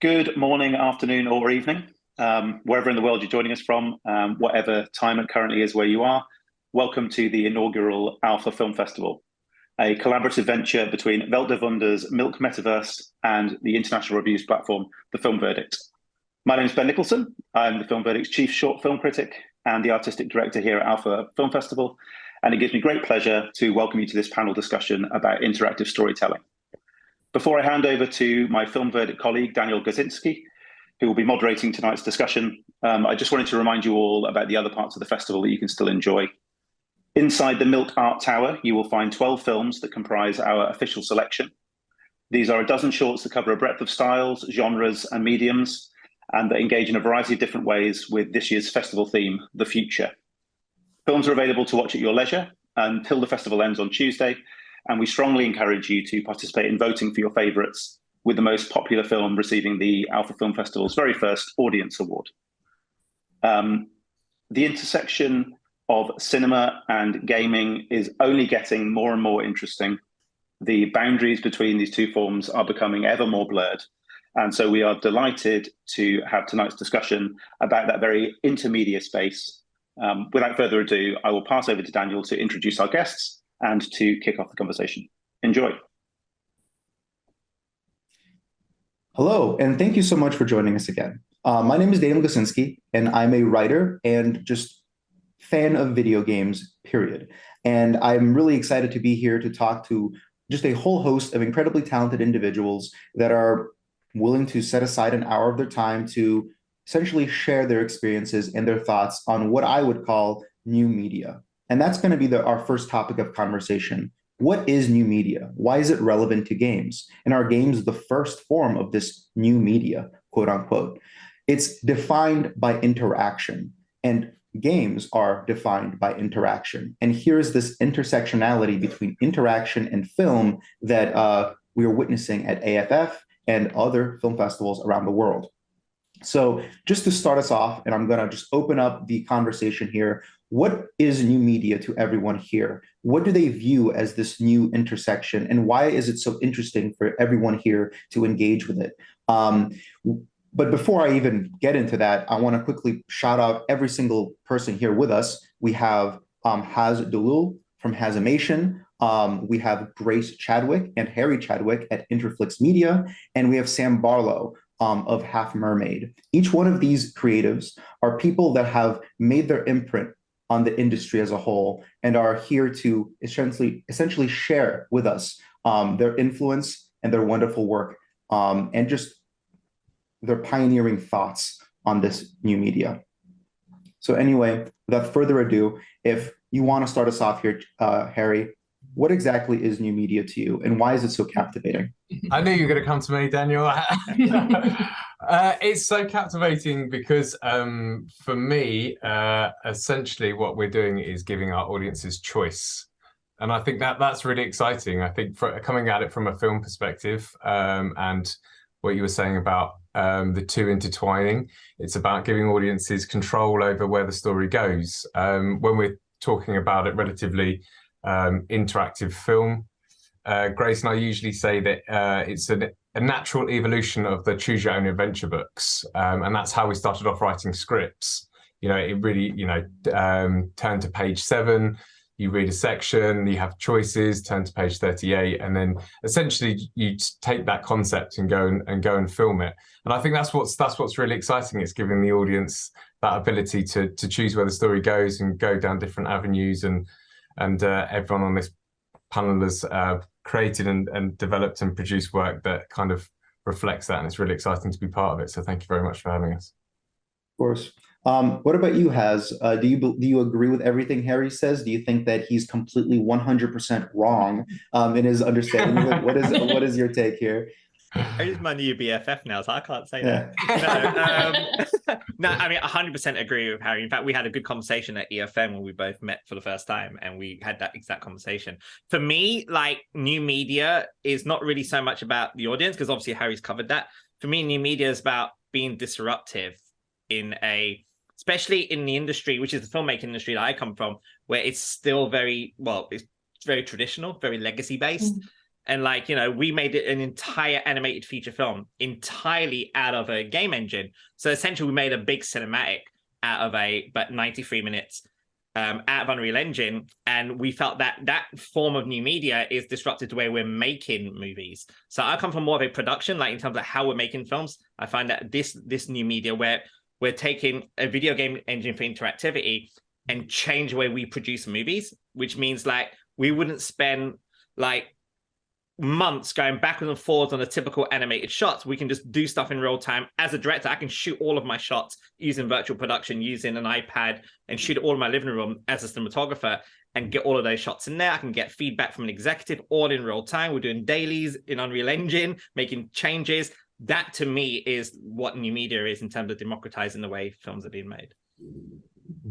Good morning, afternoon, or evening, wherever in the world you're joining us from, whatever time it currently is where you are. Welcome to the inaugural Alpha Film Festival, a collaborative venture between Welt der Wunders, MILC Metaverse, and the international reviews platform, The Film Verdict. My name is Ben Nicholson. I'm the Film Verdict's chief short film critic and the artistic director here at Alpha Film Festival, and it gives me great pleasure to welcome you to this panel discussion about interactive storytelling. Before I hand over to my Film Verdict colleague, Daniel Gazinski, who will be moderating tonight's discussion, I just wanted to remind you all about the other parts of the festival that you can still enjoy. Inside the MILC Art Tower, you will find 12 films that comprise our official selection. These are a dozen shorts that cover a breadth of styles, genres, and mediums, and that engage in a variety of different ways with this year's festival theme, The Future. Films are available to watch at your leisure until the festival ends on Tuesday, and we strongly encourage you to participate in voting for your favourites, with the most popular film receiving the Alpha Film Festival's very first Audience Award. The intersection of cinema and gaming is only getting more and more interesting. The boundaries between these two forms are becoming ever more blurred, and so we are delighted to have tonight's discussion about that very intermediate space. Without further ado, I will pass over to Daniel to introduce our guests and to kick off the conversation. Enjoy. Hello, and thank you so much for joining us again. My name is Daniel Gazinski, and I'm a writer and just fan of video games, period. And I'm really excited to be here to talk to just a whole host of incredibly talented individuals that are willing to set aside an hour of their time to essentially share their experiences and their thoughts on what I would call new media. And that's going to be our first topic of conversation. What is new media? Why is it relevant to games? And are games the first form of this new media, quote unquote? It's defined by interaction, and games are defined by interaction. And here's this intersectionality between interaction and film that we are witnessing at AFF and other film festivals around the world. So just to start us off, and I'm going to just open up the conversation here. What is new media to everyone here? What do they view as this new intersection? And why is it so interesting for everyone here to engage with it? But before I even get into that, I want to quickly shout out every single person here with us. We have Haz Dulul from Hazimation. We have Grace Chadwick and Harry Chadwick at Interflix Media. And we have Sam Barlow of Half Mermaid. Each one of these creatives are people that have made their imprint on the industry as a whole and are here to essentially share with us their influence and their wonderful work and just their pioneering thoughts on this new media. So anyway, without further ado, if you want to start us off here, Harry, what exactly is new media to you and why is it so captivating? I knew you were going to come to me, Daniel. It's so captivating because for me, essentially what we're doing is giving our audiences choice. And I think that's really exciting. I think coming at it from a film perspective and what you were saying about the two intertwining, it's about giving audiences control over where the story goes. When we're talking about it relatively interactive film, Grace and I usually say that it's a natural evolution of the choose your own adventure books, and that's how we started off writing scripts. You know, it really, turn to page 7, you read a section, you have choices, turn to page 38, and then essentially you take that concept and go and film it. And I think that's what's really exciting. It's giving the audience that ability to choose where the story goes and go down different avenues, and everyone on this panel has created and developed and produced work that kind of reflects that, and it's really exciting to be part of it. So thank you very much for having us. Of course. What about you, Haz? Do you agree with everything Harry says? Do you think that he's completely 100% wrong in his understanding of it? What is your take here? Harry's my new BFF now, so I can't say that. No, I mean, 100% agree with Harry. In fact, we had a good conversation at EFM when we both met for the first time, and we had that exact conversation. For me, like, new media is not really so much about the audience, because obviously Harry's covered that. For me, new media is about being disruptive especially in the industry, which is the filmmaking industry that I come from, where it's still it's very traditional, very legacy based. And like, you know, we made it an entire animated feature film entirely out of a game engine. So essentially we made a big cinematic out of but 93 minutes out of Unreal Engine. And we felt that that form of new media is disrupted the way we're making movies. So I come from more of a production, like in terms of how we're making films. I find that this new media where we're taking a video game engine for interactivity and change the way we produce movies, which means like we wouldn't spend like months going backwards and forwards on the typical animated shots. We can just do stuff in real time. As a director, I can shoot all of my shots using virtual production, using an iPad, and shoot it all in my living room as a cinematographer and get all of those shots in there. I can get feedback from an executive all in real time. We're doing dailies in Unreal Engine, making changes. That to me is what new media is in terms of democratizing the way films are being made.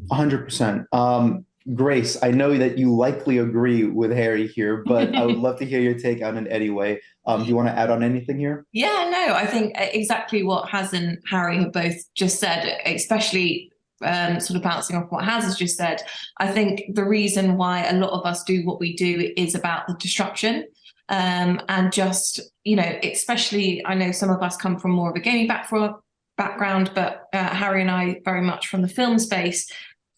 100%. Grace, I know that you likely agree with Harry here, but I would love to hear your take on it anyway. Do you want to add on anything here? Yeah, no, I think exactly what Haz and Harry have both just said, especially sort of bouncing off what Haz has just said. I think the reason why a lot of us do what we do is about the disruption. And just, you know, especially, I know some of us come from more of a gaming background, but Harry and I very much from the film space.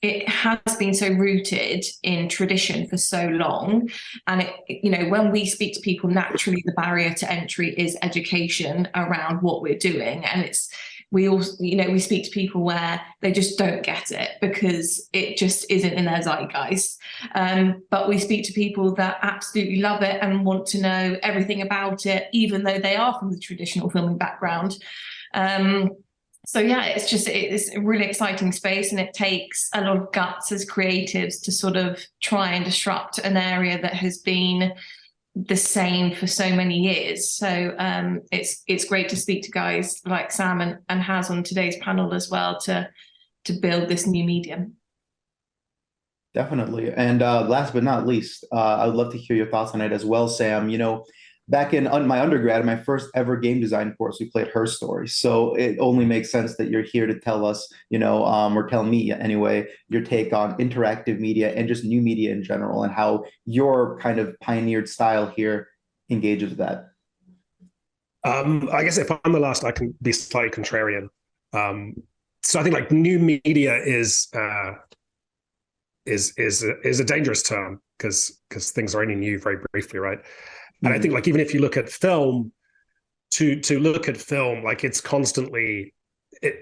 It has been so rooted in tradition for so long. And, you know, when we speak to people, naturally, the barrier to entry is education around what we're doing. And we also, you know, we speak to people where they just don't get it because it just isn't in their zeitgeist. But we speak to people that absolutely love it and want to know everything about it, even though they are from the traditional filming background. So yeah, it's a really exciting space, and it takes a lot of guts as creatives to sort of try and disrupt an area that has been the same for so many years. So it's great to speak to guys like Sam and Haz on today's panel as well to build this new medium. Definitely. And last but not least, I would love to hear your thoughts on it as well, Sam. You know, back in my undergrad, my first ever game design course, we played Her Story. So it only makes sense that you're here to tell us, you know, or tell me anyway, your take on interactive media and just new media in general and how your kind of pioneered style here engages with that. I guess if I'm the last, I can be slightly contrarian. So I think like new media is a dangerous term because things are only new very briefly, right? And I think like even if you look at film, to look at film, like it's constantly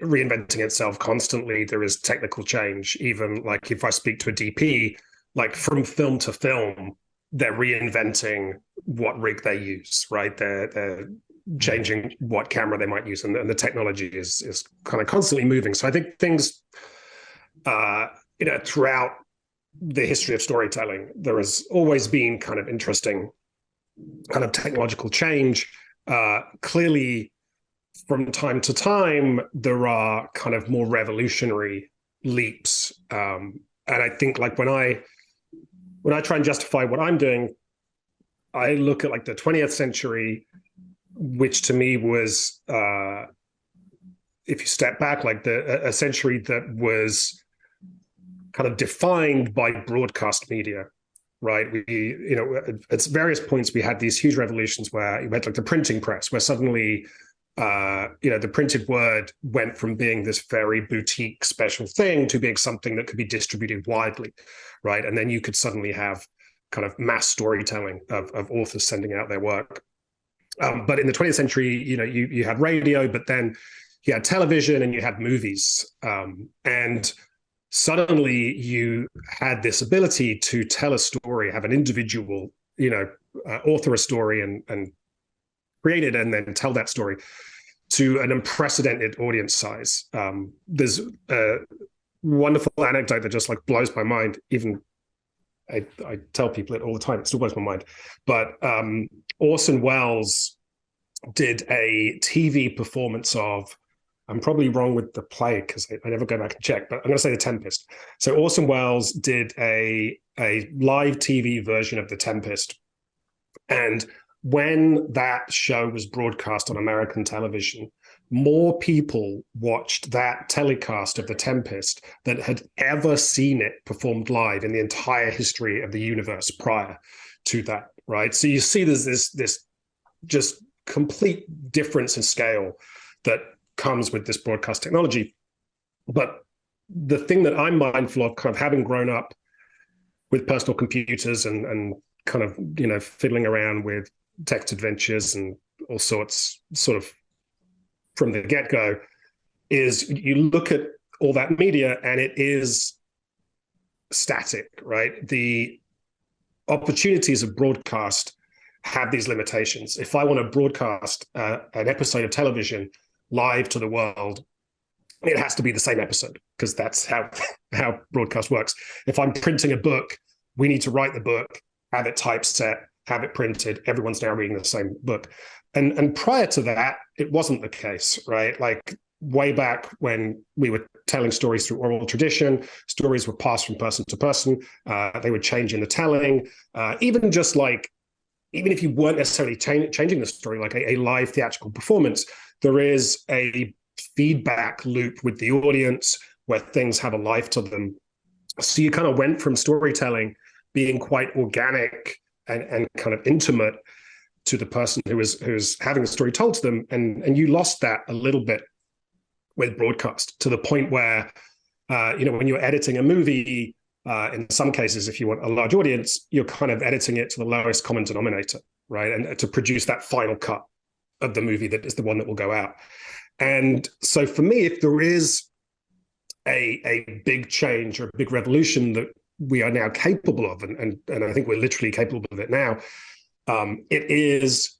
reinventing itself constantly. There is technical change. Even like if I speak to a DP, like from film to film, they're reinventing what rig they use, right? They're changing what camera they might use, and the technology is kind of constantly moving. So I think things, you know, throughout the history of storytelling, there has always been kind of interesting kind of technological change. Clearly, from time to time, there are kind of more revolutionary leaps. And I think like when I try and justify what I'm doing, I look at like the 20th century, which to me was, if you step back, like a century that was kind of defined by broadcast media. Right, you know, at various points we had these huge revolutions where you had like the printing press, where suddenly, you know, the printed word went from being this very boutique special thing to being something that could be distributed widely, right? And then you could suddenly have kind of mass storytelling of authors sending out their work. But in the 20th century, you know, you had radio, but then you had television and you had movies, and suddenly you had this ability to tell a story, have an individual, you know, author a story and create it and then tell that story to an unprecedented audience size. There's a wonderful anecdote that just like blows my mind. Even I tell people it all the time, it still blows my mind. But Orson Welles did a TV performance of, I'm probably wrong with the play because I never go back and check, but I'm going to say The Tempest. So Orson Welles did a live TV version of The Tempest. And when that show was broadcast on American television, more people watched that telecast of The Tempest than had ever seen it performed live in the entire history of the universe prior to that, right? So you see there's this just complete difference in scale that comes with this broadcast technology. But the thing that I'm mindful of, kind of having grown up with personal computers and kind of, fiddling around with text adventures and all sorts, sort of from the get-go, is you look at all that media and it is static, right? The opportunities of broadcast have these limitations. If I want to broadcast an episode of television live to the world, it has to be the same episode, because that's how broadcast works. If I'm printing a book, we need to write the book, have it typeset, have it printed. Everyone's now reading the same book. And prior to that, it wasn't the case, right? Like way back when we were telling stories through oral tradition, stories were passed from person to person. They would change in the telling. Even if you weren't necessarily changing the story, like a live theatrical performance, there is a feedback loop with the audience where things have a life to them. So you kind of went from storytelling being quite organic and kind of intimate to the person who's having the story told to them, and you lost that a little bit with broadcast, to the point where when you're editing a movie, in some cases, if you want a large audience, you're kind of editing it to the lowest common denominator, right? And to produce that final cut of the movie that is the one that will go out. And so for me, if there is a big change or a big revolution that we are now capable of, and I think we're literally capable of it now, it is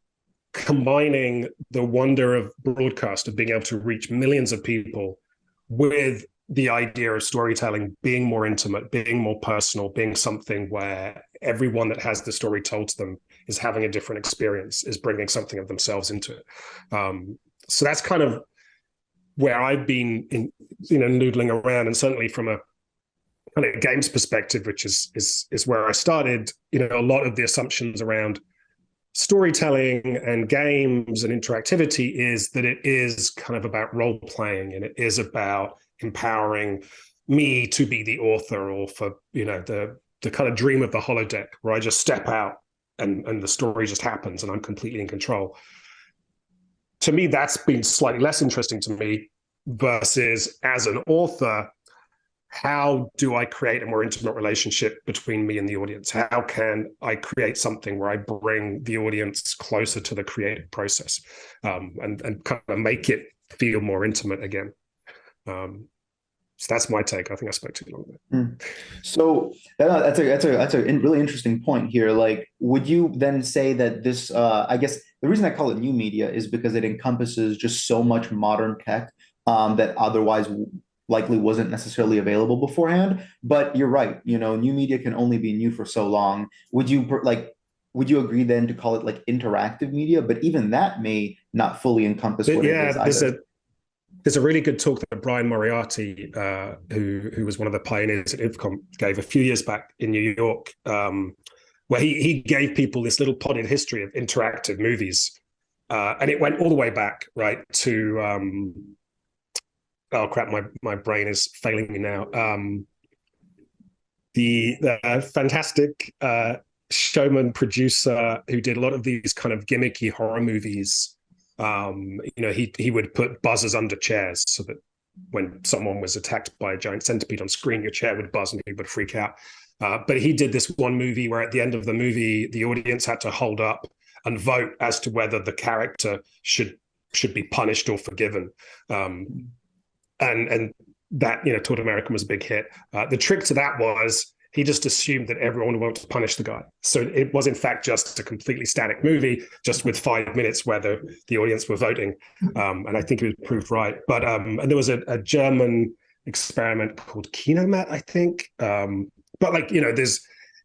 combining the wonder of broadcast, of being able to reach millions of people, with the idea of storytelling being more intimate, being more personal, being something where everyone that has the story told to them is having a different experience, is bringing something of themselves into it. So that's kind of where I've been noodling around, and certainly from a kind of games perspective, which is where I started. A lot of the assumptions around storytelling and games and interactivity is that it is kind of about role playing, and it is about empowering me to be the author, or for the kind of dream of the holodeck where I just step out and the story just happens and I'm completely in control. To me, that's been slightly less interesting to me, versus as an author, how do I create a more intimate relationship between me and the audience? How can I create something where I bring the audience closer to the creative process, and kind of make it feel more intimate again? So that's my take. I think I spoke too long there. So that's a really interesting point here. Like, would you then say that this? I guess the reason I call it new media is because it encompasses just so much modern tech that otherwise likely wasn't necessarily available beforehand. But you're right. New media can only be new for so long. Would you agree then to call it like interactive media? But even that may not fully encompass what it is either. There's a really good talk that Brian Moriarty, who was one of the pioneers at IVCOM, gave a few years back in New York, where he gave people this little potted history of interactive movies. And it went all the way back, right, to, oh crap, my brain is failing me now. The fantastic showman producer who did a lot of these kind of gimmicky horror movies. He would put buzzers under chairs so that when someone was attacked by a giant centipede on screen, your chair would buzz and he would freak out. But he did this one movie where at the end of the movie, the audience had to hold up and vote as to whether the character should be punished or forgiven. And that, Taught American was a big hit. The trick to that was he just assumed that everyone would want to punish the guy. So it was, in fact, just a completely static movie, just with 5 minutes where the audience were voting. And I think it was proved right. But and there was a German experiment called Kinomat, I think. But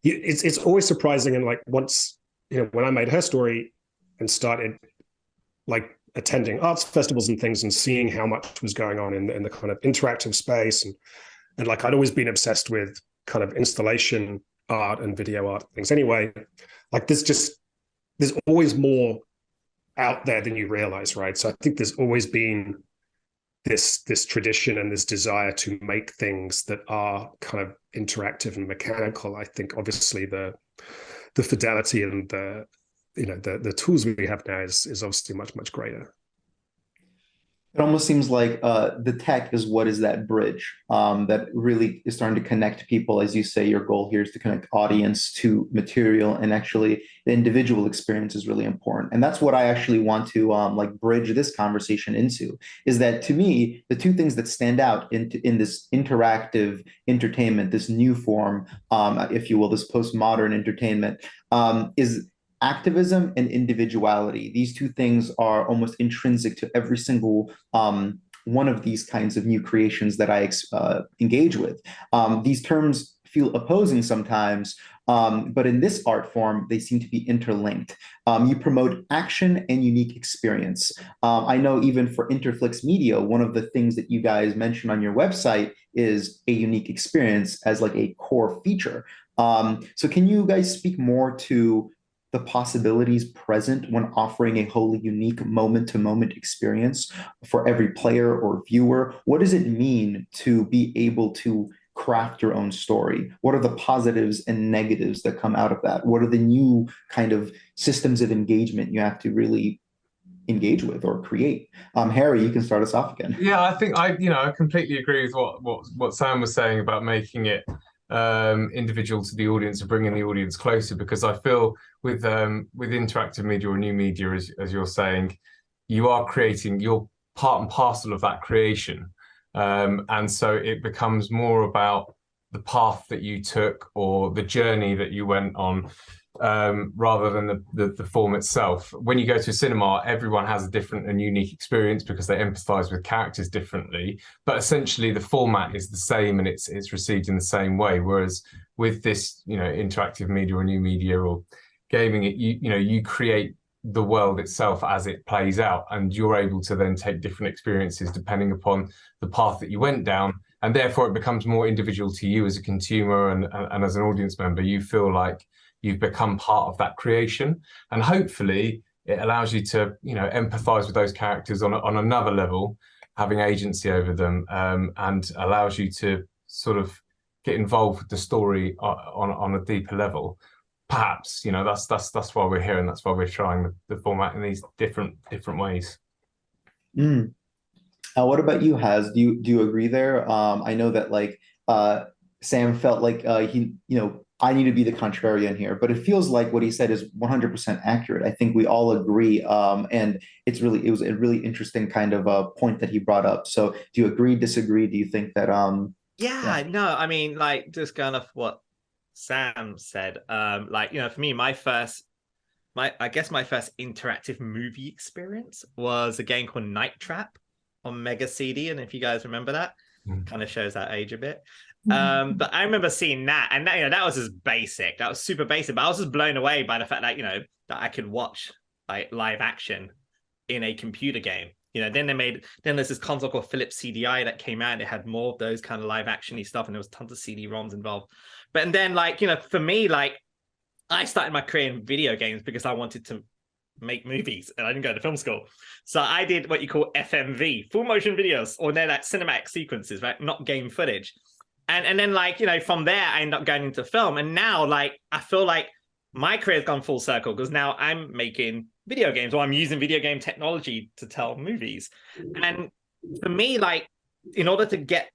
it's always surprising. And once, when I made Her Story and started attending arts festivals and things and seeing how much was going on in the kind of interactive space, and I'd always been obsessed with kind of installation art and video art things. Anyway, there's always more out there than you realize, right? So I think there's always been this tradition and this desire to make things that are kind of interactive and mechanical. I think obviously the the fidelity and the tools we have now is obviously much greater. It almost seems like the tech is what is that bridge that really is starting to connect people. As you say, your goal here is to connect audience to material, and actually the individual experience is really important. And that's what I actually want to bridge this conversation into, is that to me, the two things that stand out in this interactive entertainment, this new form, if you will, this postmodern entertainment, is activism and individuality. These two things are almost intrinsic to every single one of these kinds of new creations that I engage with. These terms feel opposing sometimes, but in this art form, they seem to be interlinked. You promote action and unique experience. I know even for Interflix Media, one of the things that you guys mentioned on your website is a unique experience as like a core feature. So can you guys speak more to the possibilities present when offering a wholly unique moment-to-moment experience for every player or viewer? What does it mean to be able to craft your own story? What are the positives and negatives that come out of that? What are the new kind of systems of engagement you have to really engage with or create? Harry, you can start us off again. Yeah, I think I completely agree with what Sam was saying about making it individual to the audience and bringing the audience closer, because I feel with interactive media or new media, as you're saying, you're part and parcel of that creation, and so it becomes more about the path that you took or the journey that you went on, rather than the form itself. When you go to a cinema, everyone has a different and unique experience because they empathize with characters differently, but essentially the format is the same and it's received in the same way. Whereas with this, interactive media or new media or gaming, you create the world itself as it plays out, and you're able to then take different experiences depending upon the path that you went down, and therefore it becomes more individual to you as a consumer and as an audience member. You feel like you've become part of that creation, and hopefully it allows you to, empathize with those characters on another level, having agency over them, and allows you to sort of get involved with the story on a deeper level. Perhaps, that's why we're here, and that's why we're trying the format in these different ways. What about you, Haz? Do you agree there? I know that Sam felt like I need to be the contrarian here, but it feels like what he said is 100% accurate. I think we all agree, and it was a really interesting kind of a point that he brought up. So, do you agree, disagree? Do you think that? No, I mean, just going off what Sam said, for me, my first interactive movie experience was a game called Night Trap on Mega CD, and if you guys remember that, kind of shows that age a bit. But I remember seeing that, and that was just basic. That was super basic, but I was just blown away by the fact that that I could watch live action in a computer game. Then there's this console called Philips CDI that came out. It had more of those kind of live action-y stuff, and there was tons of CD-ROMs involved. But then for me, I started my career in video games because I wanted to make movies, and I didn't go to film school. So I did what you call FMV, full motion videos, or they're cinematic sequences, right? Not game footage. And then from there, I ended up going into film. And now I feel like my career has gone full circle because now I'm making video games, or I'm using video game technology to tell movies. And for me, in order to get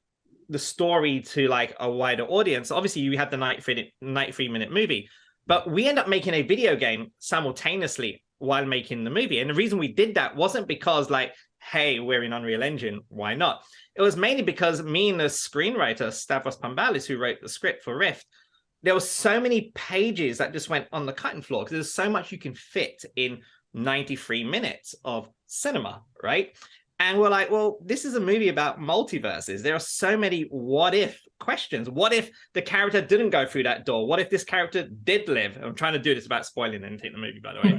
the story to a wider audience, obviously you have the 93-minute movie, but we end up making a video game simultaneously while making the movie. And the reason we did that wasn't because hey, we're in Unreal Engine, why not? It was mainly because me and the screenwriter, Stavros Pambalis, who wrote the script for Rift, there were so many pages that just went on the cutting floor because there's so much you can fit in 93 minutes of cinema, right? And we're like, well, this is a movie about multiverses. There are so many what if questions. What if the character didn't go through that door? What if this character did live? I'm trying to do this without spoiling anything in the movie, by the way.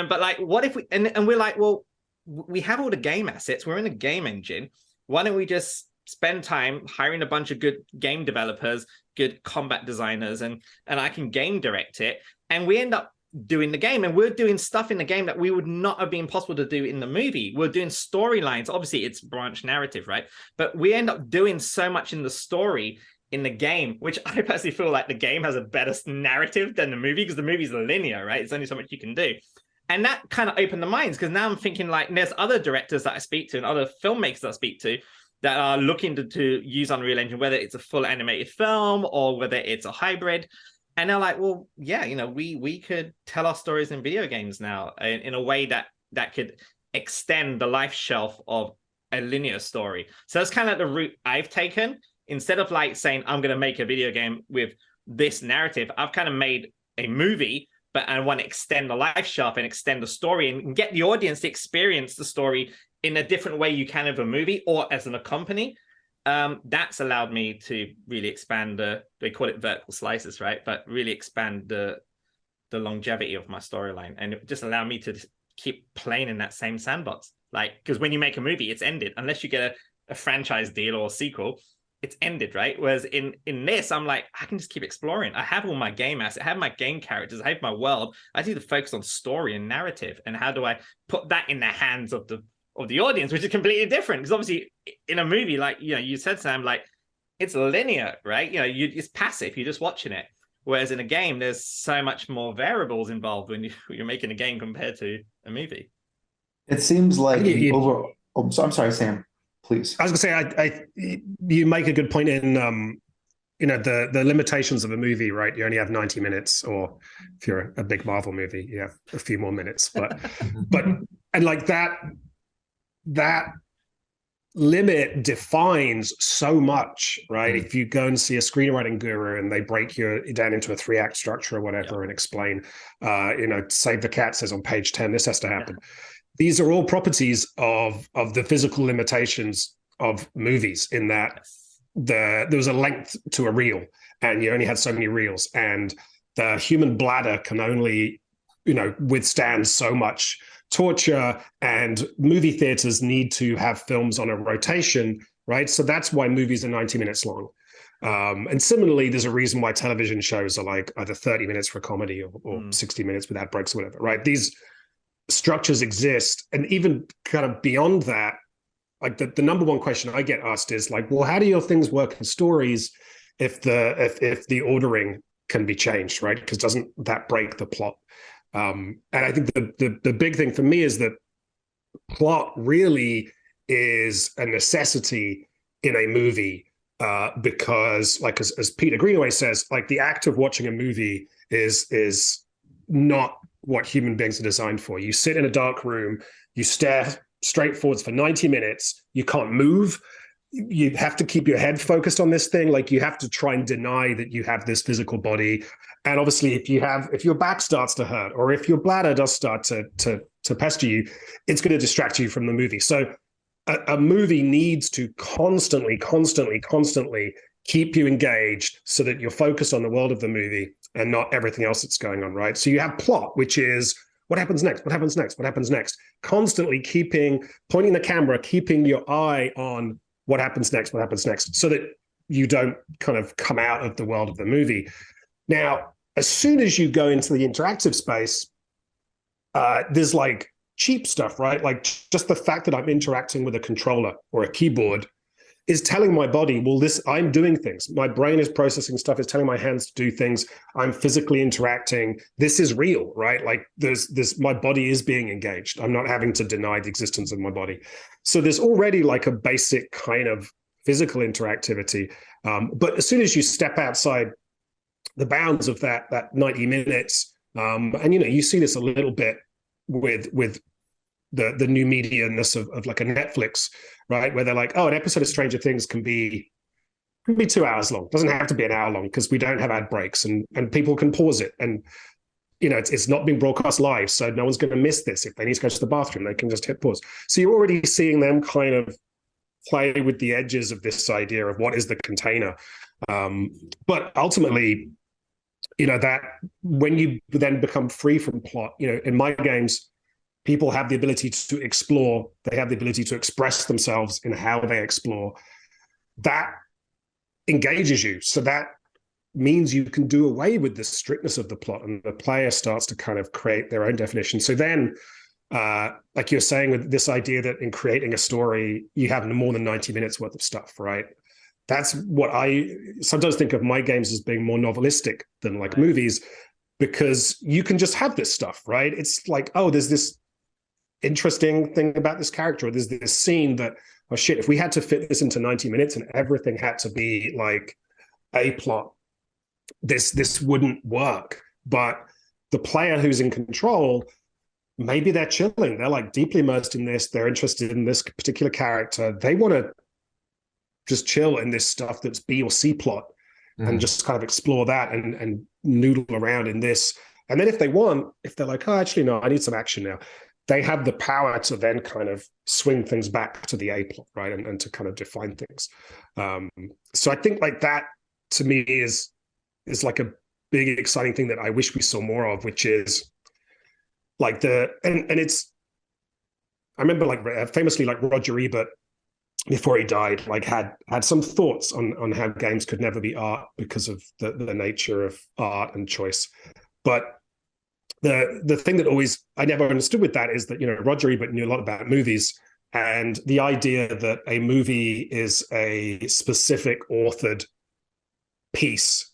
But what if we, and we're like, well, we have all the game assets. We're in a game engine. Why don't we just spend time hiring a bunch of good game developers, good combat designers, and I can game direct it. And we end up doing the game, and we're doing stuff in the game that we would not have been possible to do in the movie. We're doing storylines. Obviously, it's branch narrative, right? But we end up doing so much in the story in the game, which I personally feel like the game has a better narrative than the movie, because the movie's linear, right? It's only so much you can do. And that kind of opened the minds, because now I'm thinking like there's other directors that I speak to and other filmmakers that I speak to that are looking to use Unreal Engine, whether it's a full animated film or whether it's a hybrid. And they're like, well, yeah, we could tell our stories in video games now in a way that could extend the life shelf of a linear story. So that's kind of the route I've taken. Instead of like saying, I'm going to make a video game with this narrative, I've kind of made a movie, but I want to extend the life shelf and extend the story and get the audience to experience the story in a different way you can of a movie or as an accompany. That's allowed me to really expand they call it vertical slices, right? But really expand the longevity of my storyline, and it just allowed me to keep playing in that same sandbox. Like, because when you make a movie, it's ended. Unless you get a franchise deal or a sequel, it's ended, right? Whereas in this, I'm like, I can just keep exploring. I have all my game assets, I have my game characters, I have my world. I need to focus on story and narrative, and how do I put that in the hands of the audience, which is completely different. Because obviously, in a movie, like you said, Sam, like it's linear, right? It's passive. You're just watching it. Whereas in a game, there's so much more variables involved when you're making a game compared to a movie. It seems like I'm sorry, Sam. Please. I was going to say, you make a good point in, the limitations of a movie, right? You only have 90 minutes, or if you're a big Marvel movie, you have a few more minutes. But and like that limit defines so much, right? If you go and see a screenwriting guru and they break you down into a 3-act structure or whatever and explain, Save the Cat says on page 10, this has to happen. Yeah. These are all properties of the physical limitations of movies, in that there was a length to a reel and you only had so many reels, and the human bladder can only, withstand so much torture, and movie theaters need to have films on a rotation, right? So that's why movies are 90 minutes long. And similarly, there's a reason why television shows are like either 30 minutes for comedy or 60 minutes without breaks or whatever, right? These structures exist. And even kind of beyond that, like the number one question I get asked is like, well, how do your things work in stories if the ordering can be changed, right? Because doesn't that break the plot? And I think the big thing for me is that plot really is a necessity in a movie, because like as Peter Greenaway says, like the act of watching a movie is not what human beings are designed for. You sit in a dark room, you stare straight forwards for 90 minutes, you can't move. You have to keep your head focused on this thing. Like you have to try and deny that you have this physical body. And obviously if your back starts to hurt, or if your bladder does start to pester you, it's going to distract you from the movie. So a movie needs to constantly keep you engaged so that you're focused on the world of the movie and not everything else that's going on, right? So you have plot, which is what happens next, what happens next, what happens next, constantly pointing the camera, keeping your eye on what happens next, so that you don't kind of come out of the world of the movie. Now, as soon as you go into the interactive space, there's like cheap stuff, right? Like just the fact that I'm interacting with a controller or a keyboard is telling my body, well, I'm doing things. My brain is processing stuff. It's telling my hands to do things. I'm physically interacting. This is real, right? Like my body is being engaged. I'm not having to deny the existence of my body. So there's already like a basic kind of physical interactivity. But as soon as you step outside the bounds of that 90 minutes, and you see this a little bit with the new media-ness of like a Netflix, right? Where they're like, oh, an episode of Stranger Things can be 2 hours long. It doesn't have to be an hour long because we don't have ad breaks and people can pause it. And, it's not being broadcast live. So no one's going to miss this. If they need to go to the bathroom, they can just hit pause. So you're already seeing them kind of play with the edges of this idea of what is the container. But ultimately, that when you then become free from plot, in my games, people have the ability to explore. They have the ability to express themselves in how they explore. That engages you. So that means you can do away with the strictness of the plot, and the player starts to kind of create their own definition. So then, like you're saying, with this idea that in creating a story, you have more than 90 minutes worth of stuff, right? that's what I sometimes think of my games as being more novelistic than like movies, because you can just have this stuff, right? It's like, oh, there's this interesting thing about this character, or there's this scene that, oh shit, if we had to fit this into 90 minutes and everything had to be like a plot, this wouldn't work. But the player who's in control, maybe they're chilling, they're like deeply immersed in this, they're interested in this particular character, they want to just chill in this stuff that's B or C plot and just kind of explore that and noodle around in this. And then if they're like, oh, actually, no, I need some action now, they have the power to then kind of swing things back to the A plot, right? And to kind of define things. So I think like that to me is like a big, exciting thing that I wish we saw more of, which is like and it's, I remember like famously like Roger Ebert, before he died, like had some thoughts on how games could never be art because of the nature of art and choice. But the thing that always I never understood with that is that, you know, Roger Ebert knew a lot about movies, and the idea that a movie is a specific authored piece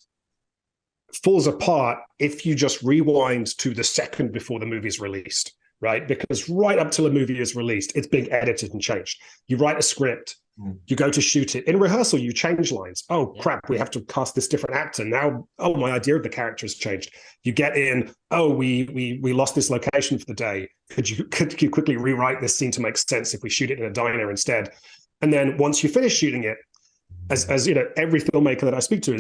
falls apart if you just rewind to the second before the movie's released, right? Because right up till a movie is released, it's being edited and changed. You write a script, you go to shoot it. In rehearsal, you change lines. Oh, crap, we have to cast this different actor. Now, oh, my idea of the character has changed. You get in, oh, we lost this location for the day. Could you quickly rewrite this scene to make sense if we shoot it in a diner instead? And then once you finish shooting it, as you know, every filmmaker that I speak to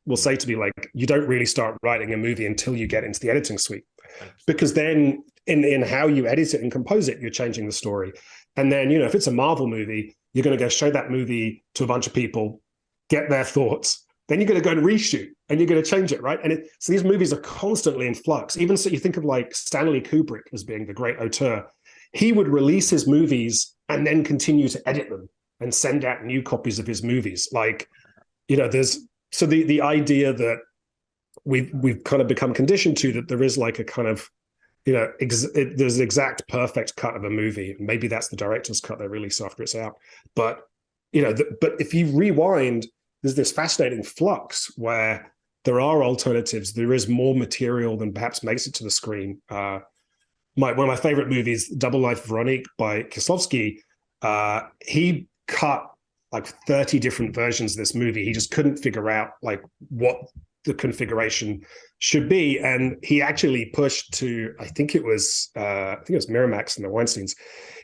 will say to me, like, you don't really start writing a movie until you get into the editing suite. Because then in how you edit it and compose it, you're changing the story. And then, you know, if it's a Marvel movie, you're going to go show that movie to a bunch of people, get their thoughts. Then you're going to go and reshoot and you're going to change it, right? And so these movies are constantly in flux. Even so, you think of like Stanley Kubrick as being the great auteur. He would release his movies and then continue to edit them and send out new copies of his movies. Like, you know, so the idea that we've kind of become conditioned to, that there is like a kind of, you know, there's an exact perfect cut of a movie. Maybe that's the director's cut they release after it's out. But, you know, but if you rewind, there's this fascinating flux where there are alternatives. There is more material than perhaps makes it to the screen. One of my favorite movies, Double Life Veronique by Kieslowski, he cut like 30 different versions of this movie. He just couldn't figure out like what the configuration should be, and he actually pushed to, I think it was Miramax and the Weinsteins.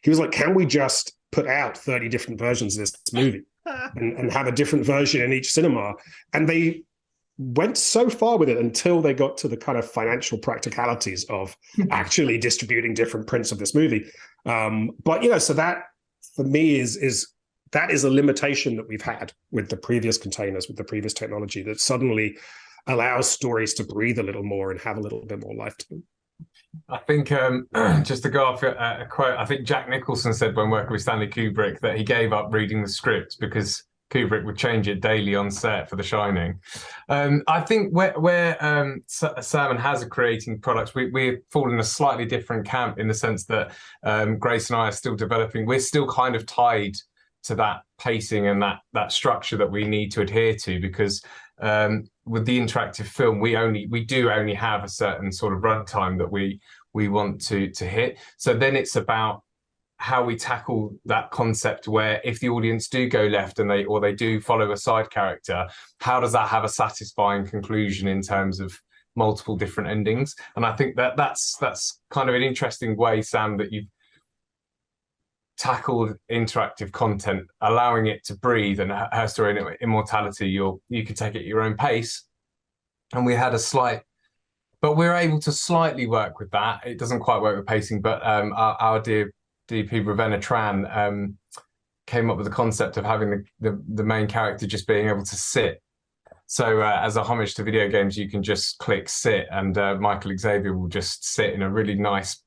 He was like, can we just put out 30 different versions of this movie and have a different version in each cinema? And they went so far with it until they got to the kind of financial practicalities of actually distributing different prints of this movie. But, you know, so that for me is that is a limitation that we've had with the previous containers, with the previous technology, that suddenly allows stories to breathe a little more and have a little bit more life to them. I think just to go off a quote, I think Jack Nicholson said when working with Stanley Kubrick that he gave up reading the script because Kubrick would change it daily on set for The Shining. I think where Sam and Haz are creating products, we fall in a slightly different camp in the sense that Grace and I are still developing. We're still kind of tied to that pacing and that structure that we need to adhere to, because with the interactive film, we do only have a certain sort of runtime that we want to hit. So then it's about how we tackle that concept where if the audience do go left and they do follow a side character, how does that have a satisfying conclusion in terms of multiple different endings? And I think that's kind of an interesting way, Sam, that you've tackled interactive content, allowing it to breathe, and Her Story and Immortality, you can take it at your own pace. And we had but we're able to slightly work with that. It doesn't quite work with pacing, but our dear DP Ravenna Tran came up with the concept of having the main character just being able to sit. So as a homage to video games, you can just click sit, and Michael Xavier will just sit in a really nice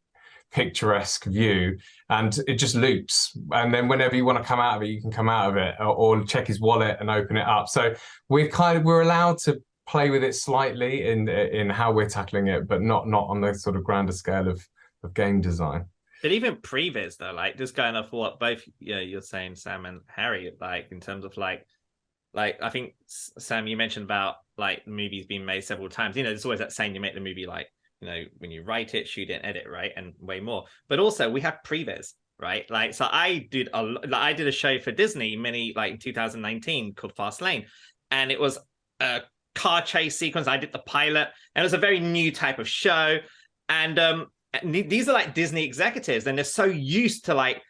picturesque view, and it just loops. And then whenever you want to come out of it, you can come out of it, or check his wallet and open it up. So we're allowed to play with it slightly in how we're tackling it, but not on the sort of grander scale of game design. But even previous though, like just going off what both you're saying, Sam and Harry, like in terms of like like I think Sam, you mentioned about like movies being made several times. You know, there's always that saying, you make the movie like, you know, when you write it, shoot it, edit, right, and way more. But also we have previs, right? Like, so I did a show for Disney in 2019 called Fast Lane, and it was a car chase sequence. I did the pilot, and it was a very new type of show. And these are like Disney executives, and they're so used to like,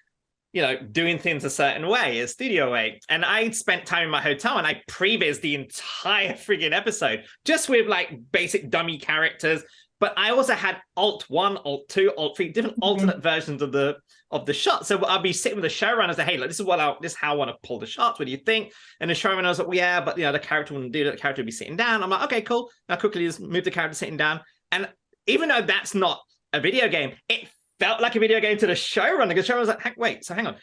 you know, doing things a certain way, a studio way. And I spent time in my hotel and I previs the entire friggin' episode just with like basic dummy characters. But I also had Alt 1, Alt 2, Alt 3, different alternate versions of the shot. So I'll be sitting with the showrunner and say, hey, look, this is how I want to pull the shots. What do you think? And the showrunner was like, well, yeah, but you know, the character wouldn't do that. The character would be sitting down. I'm like, okay, cool. Now quickly just move the character sitting down. And even though that's not a video game, it felt like a video game to the showrunner, because the showrunner was like, wait, so hang on.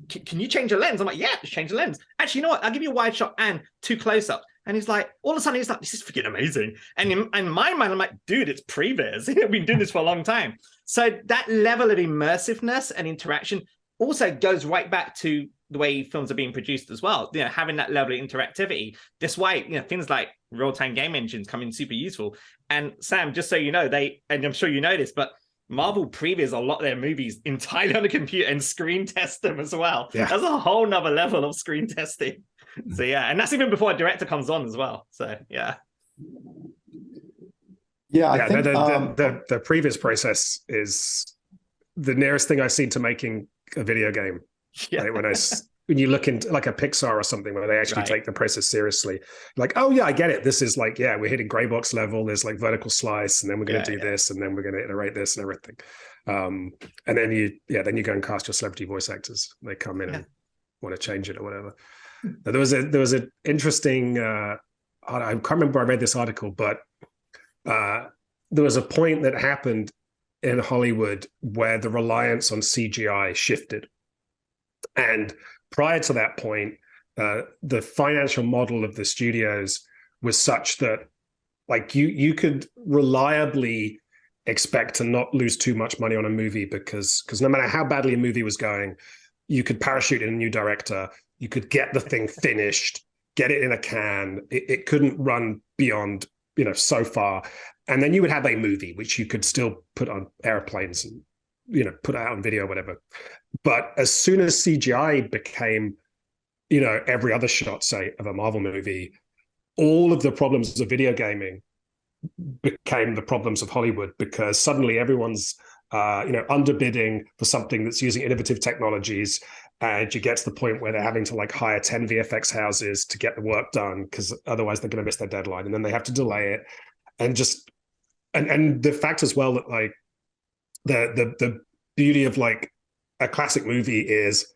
Can you change the lens? I'm like, yeah, just change the lens. Actually, you know what? I'll give you a wide shot and 2 close-ups. And he's like, all of a sudden, he's like, this is freaking amazing. And in my mind, I'm like, dude, it's previs. We've been doing this for a long time. So that level of immersiveness and interaction also goes right back to the way films are being produced as well. You know, having that level of interactivity. That's why, you know, things like real-time game engines come in super useful. And Sam, just so you know, and I'm sure you know this, but Marvel previs a lot of their movies entirely on the computer and screen test them as well. Yeah. That's a whole nother level of screen testing. So yeah, and that's even before a director comes on as well. So yeah. Yeah, I think the previs process is the nearest thing I've seen to making a video game. Yeah. Like when you look into like a Pixar or something where they actually take the process seriously, like, oh yeah, I get it. This is like, yeah, we're hitting gray box level. There's like vertical slice, and then we're going to do this, and then we're going to iterate this and everything. And then you go and cast your celebrity voice actors. They come in and want to change it or whatever. There was an interesting. I can't remember where I read this article, but there was a point that happened in Hollywood where the reliance on CGI shifted, and prior to that point, the financial model of the studios was such that like you could reliably expect to not lose too much money on a movie because no matter how badly a movie was going, you could parachute in a new director, you could get the thing finished, get it in a can. It couldn't run beyond, you know, so far. And then you would have a movie which you could still put on airplanes and, you know, put out on video or whatever. But as soon as CGI became, you know, every other shot, say, of a Marvel movie, all of the problems of video gaming became the problems of Hollywood, because suddenly everyone's, you know, underbidding for something that's using innovative technologies. And you get to the point where they're having to like hire 10 VFX houses to get the work done, because otherwise they're going to miss their deadline. And then they have to delay it. And just, and the fact as well that like the beauty of like a classic movie is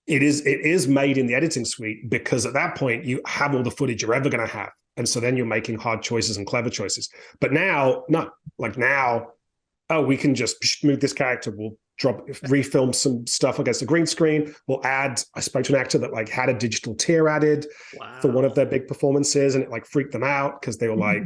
it is made in the editing suite, because at that point you have all the footage you're ever going to have. And so then you're making hard choices and clever choices. But now, no, like now, oh, we can just move this character. We'll refilm some stuff against a green screen. We'll add, I spoke to an actor that like had a digital tear added for one of their big performances, and it like freaked them out because they were like,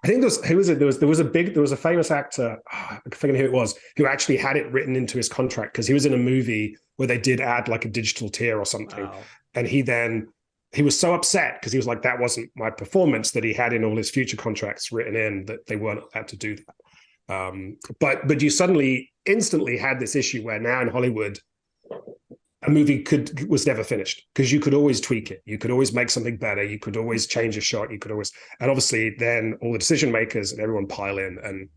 I think there was a famous actor, I'm forgetting who it was, who actually had it written into his contract because he was in a movie where they did add like a digital tear or something. Wow. And he was so upset because he was like, that wasn't my performance, that he had in all his future contracts written in that they weren't allowed to do that. But you suddenly instantly had this issue where now in Hollywood, a movie was never finished because you could always tweak it. You could always make something better. You could always change a shot. You could always, and obviously then all the decision makers and everyone pile in, and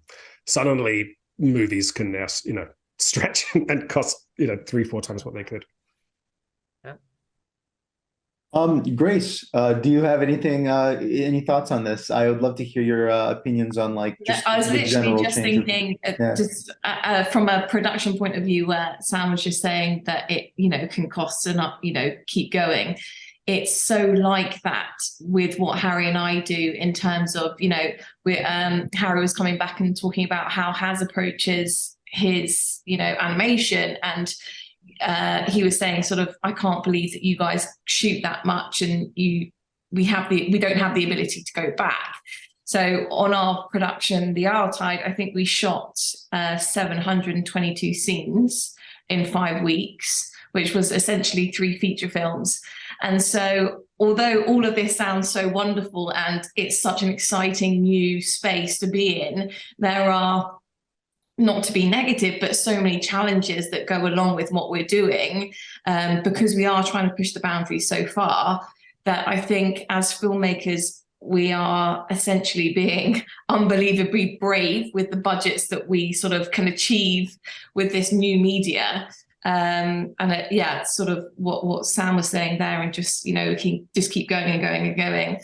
suddenly movies can now, you know, stretch and cost, you know, 3-4 times what they could. Grace, do you have anything, any thoughts on this? I would love to hear your opinions on like just I was the literally general just change thinking just from a production point of view, where Sam was just saying that it, you know, can cost enough, you know, keep going. It's so like that with what Harry and I do in terms of, you know, Harry was coming back and talking about how Haz approaches his, you know, animation, and he was saying sort of, I can't believe that you guys shoot that much and we don't have the ability to go back. So on our production, The Tide, I think we shot 722 scenes in 5 weeks, which was essentially 3 feature films. And so although all of this sounds so wonderful and it's such an exciting new space to be in, there are, not to be negative, but so many challenges that go along with what we're doing, because we are trying to push the boundaries so far, that I think as filmmakers, we are essentially being unbelievably brave with the budgets that we sort of can achieve with this new media. Sort of what Sam was saying there, and just, you know, we can just keep going and going and going.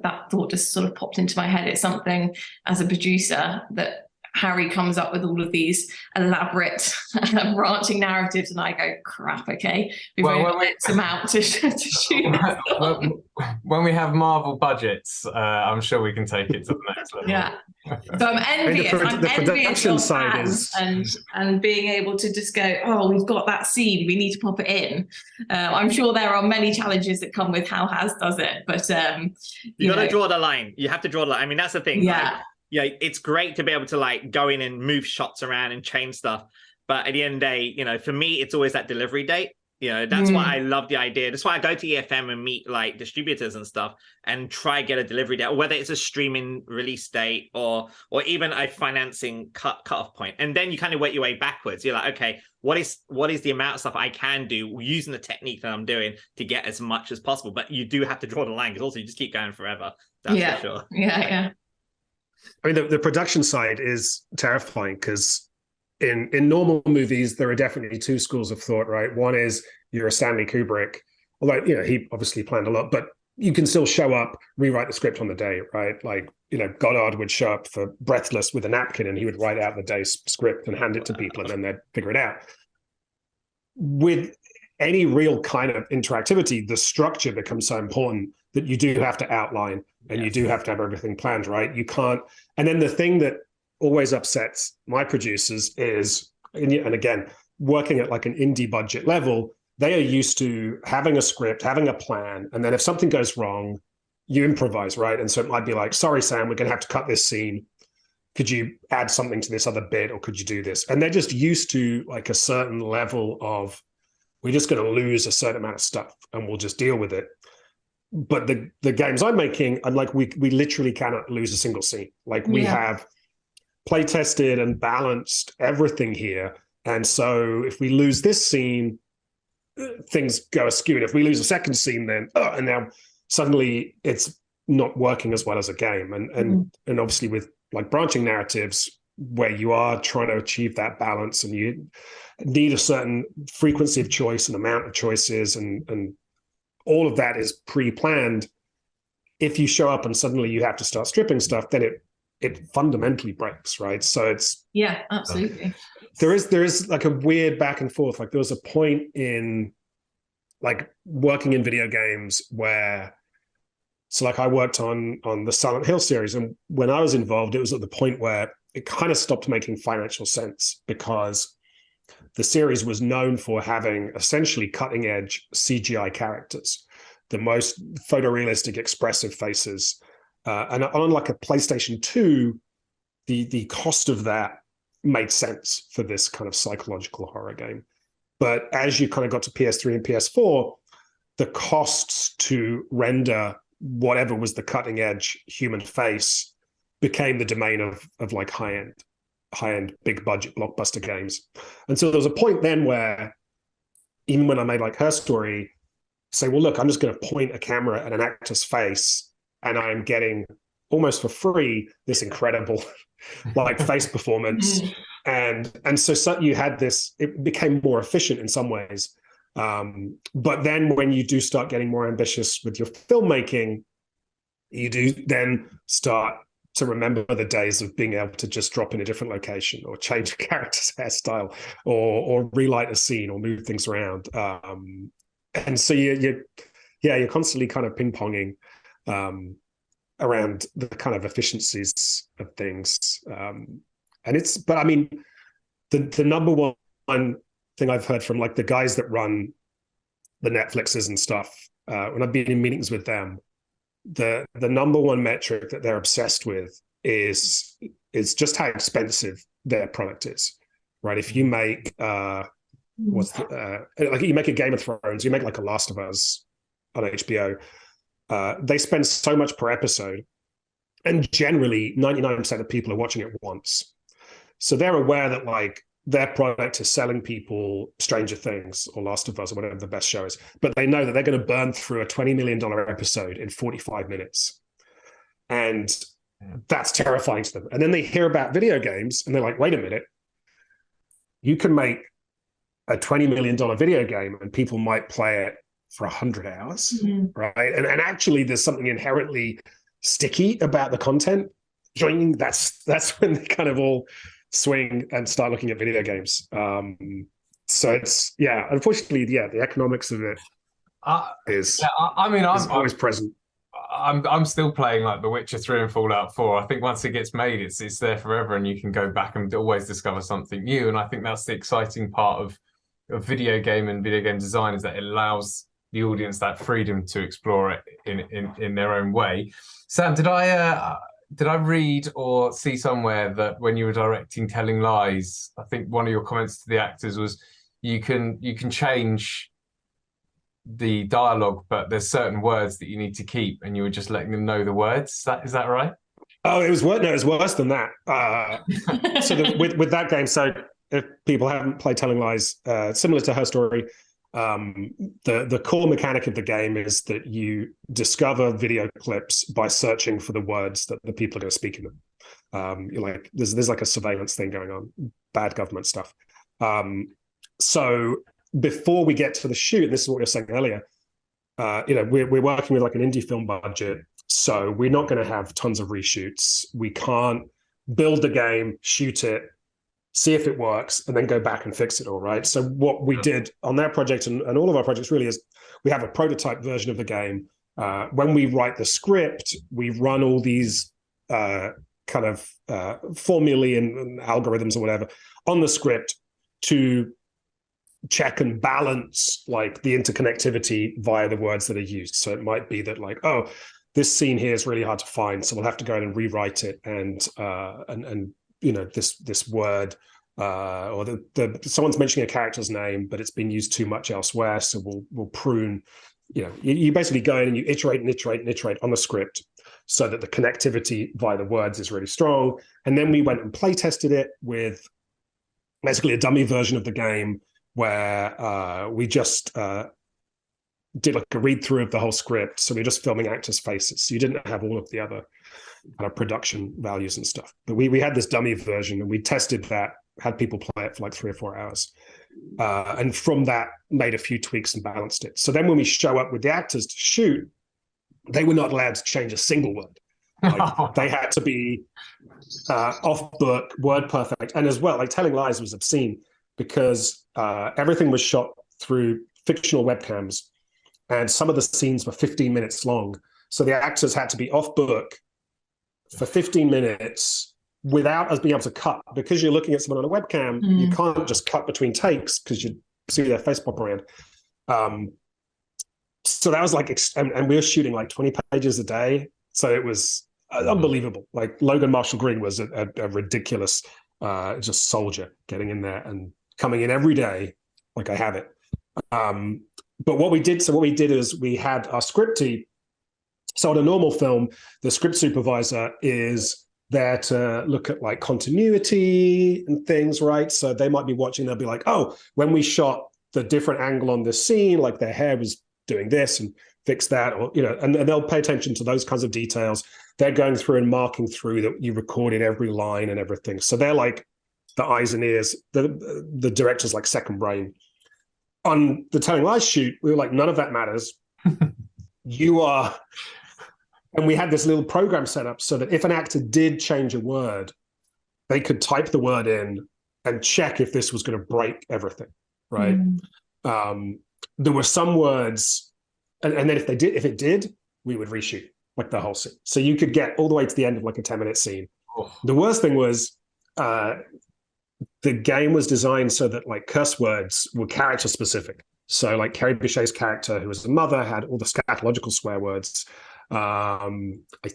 That thought just sort of popped into my head. It's something as a producer that Harry comes up with all of these elaborate branching narratives, and I go, crap, okay, we've only got some out to shoot. When we have Marvel budgets, I'm sure we can take it to the next level. Yeah. So I'm envious. The production side is, and being able to just go, oh, we've got that scene, we need to pop it in. I'm sure there are many challenges that come with how Has does it, but you got to draw the line. You have to draw the line. I mean, that's the thing. Yeah. Like, yeah, it's great to be able to like go in and move shots around and change stuff. But at the end of the day, you know, for me, it's always that delivery date. You know, that's why I love the idea. That's why I go to EFM and meet like distributors and stuff and try get a delivery date, or whether it's a streaming release date or even a financing cutoff point. And then you kind of work your way backwards. You're like, okay, what is the amount of stuff I can do using the technique that I'm doing to get as much as possible? But you do have to draw the line, because also you just keep going forever. That's for sure. Yeah. I mean, the production side is terrifying, because in normal movies, there are definitely two schools of thought, right? One is you're a Stanley Kubrick, although, you know, he obviously planned a lot, but you can still show up, rewrite the script on the day, right? Like, you know, Goddard would show up for Breathless with a napkin and he would write out the day's script and hand it to people, and then they'd figure it out. With any real kind of interactivity, the structure becomes so important that you do have to outline and you do have to have everything planned, right? You can't. And then the thing that always upsets my producers is, and again, working at like an indie budget level, they are used to having a script, having a plan, and then if something goes wrong, you improvise, right? And so it might be like, sorry, Sam, we're going to have to cut this scene. Could you add something to this other bit, or could you do this? And they're just used to like a certain level of, we're just going to lose a certain amount of stuff and we'll just deal with it. But the games I'm making, I'm like, we literally cannot lose a single scene. Like we have play tested and balanced everything here. And so if we lose this scene, things go askew. And if we lose a second scene, then and now suddenly it's not working as well as a game. And obviously with like branching narratives, where you are trying to achieve that balance and you need a certain frequency of choice and amount of choices, and all of that is pre-planned. If you show up and suddenly you have to start stripping stuff, then it fundamentally breaks, right? So it's absolutely. There is like a weird back and forth. Like there was a point in like working in video games where, so like I worked on the Silent Hill series, and when I was involved, it was at the point where it kind of stopped making financial sense, because the series was known for having essentially cutting edge CGI characters, the most photorealistic expressive faces. And on like a PlayStation 2, the cost of that made sense for this kind of psychological horror game. But as you kind of got to PS3 and PS4, the costs to render whatever was the cutting edge human face became the domain of like high-end big budget blockbuster games. And so there was a point then where, even when I made like Her Story, say, well, look, I'm just going to point a camera at an actor's face and I'm getting almost for free this incredible like face performance. And so you had this, it became more efficient in some ways. But then when you do start getting more ambitious with your filmmaking, you do then start to remember the days of being able to just drop in a different location or change a character's hairstyle or relight a scene or move things around. And so you're constantly kind of ping-ponging around the kind of efficiencies of things. But I mean, the number one thing I've heard from like the guys that run the Netflixes and stuff, when I've been in meetings with them, the number one metric that they're obsessed with is just how expensive their product is, right? If you make like you make a Game of Thrones, you make like a Last of Us, on HBO, they spend so much per episode, and generally 99% of people are watching it once. So they're aware that like their product is selling people Stranger Things or Last of Us or whatever the best show is, but they know that they're going to burn through a $20 million episode in 45 minutes. And that's terrifying to them. And then they hear about video games and they're like, wait a minute, you can make a $20 million video game and people might play it for 100 hours, right? And actually there's something inherently sticky about the content. Joining, that's when they kind of all swing and start looking at video games. So it's, unfortunately, the economics of it is always present. I'm still playing like The Witcher 3 and Fallout 4. I think once it gets made, it's there forever, and you can go back and always discover something new. And I think that's the exciting part of video game and video game design, is that it allows the audience that freedom to explore it in their own way. Sam, did I read or see somewhere that when you were directing Telling Lies, I think one of your comments to the actors was you can change the dialogue, but there's certain words that you need to keep, and you were just letting them know the words. Is that right? Oh, it was worse than that. So with that game, so if people haven't played Telling Lies, similar to Her Story, the core mechanic of the game is that you discover video clips by searching for the words that the people are going to speak in them. You're like, there's like a surveillance thing going on, bad government stuff. So before we get to the shoot, this is what you were saying earlier, we're working with like an indie film budget, so we're not going to have tons of reshoots. We can't build the game, shoot it, see if it works, and then go back and fix it all, right? So what we did on that project and all of our projects really is we have a prototype version of the game. When we write the script, we run all these kind of formulae and algorithms or whatever on the script to check and balance like the interconnectivity via the words that are used. So it might be that like, oh, this scene here is really hard to find, so we'll have to go in and rewrite it, and this word or someone's mentioning a character's name, but it's been used too much elsewhere, so we'll prune. You basically go in and you iterate on the script so that the connectivity via the words is really strong. And then we went and play tested it with basically a dummy version of the game where we just did like a read through of the whole script. So we're just filming actors' faces. So you didn't have all of the other kind of production values and stuff. But we had this dummy version and we tested that, had people play it for like 3 or 4 hours. And from that, made a few tweaks and balanced it. So then when we show up with the actors to shoot, they were not allowed to change a single word. Like, they had to be off book, word perfect. And as well, like Telling Lies was obscene because everything was shot through fictional webcams. And some of the scenes were 15 minutes long. So the actors had to be off book for 15 minutes without us being able to cut. Because you're looking at someone on a webcam, you can't just cut between takes because you see their face pop around. So that was like, and we were shooting like 20 pages a day. So it was unbelievable. Like Logan Marshall Green was a ridiculous just soldier getting in there and coming in every day like I have it. But what we did is we had our script team. So in a normal film, the script supervisor is there to look at like continuity and things, right? So they might be watching, they'll be like, oh, when we shot the different angle on this scene, like their hair was doing this and fix that, or, and they'll pay attention to those kinds of details. They're going through and marking through that you recorded every line and everything. So they're like the eyes and ears, the director's like second brain. On the Telling Lies shoot, we were like, none of that matters. You are, and we had this little program set up so that if an actor did change a word, they could type the word in and check if this was going to break everything, right? There were some words, and then if it did, we would reshoot like the whole scene. So you could get all the way to the end of like a 10-minute scene. Oh. The worst thing was, the game was designed so that like curse words were character specific. So like Carrie Bichet's character, who was the mother, had all the scatological swear words. I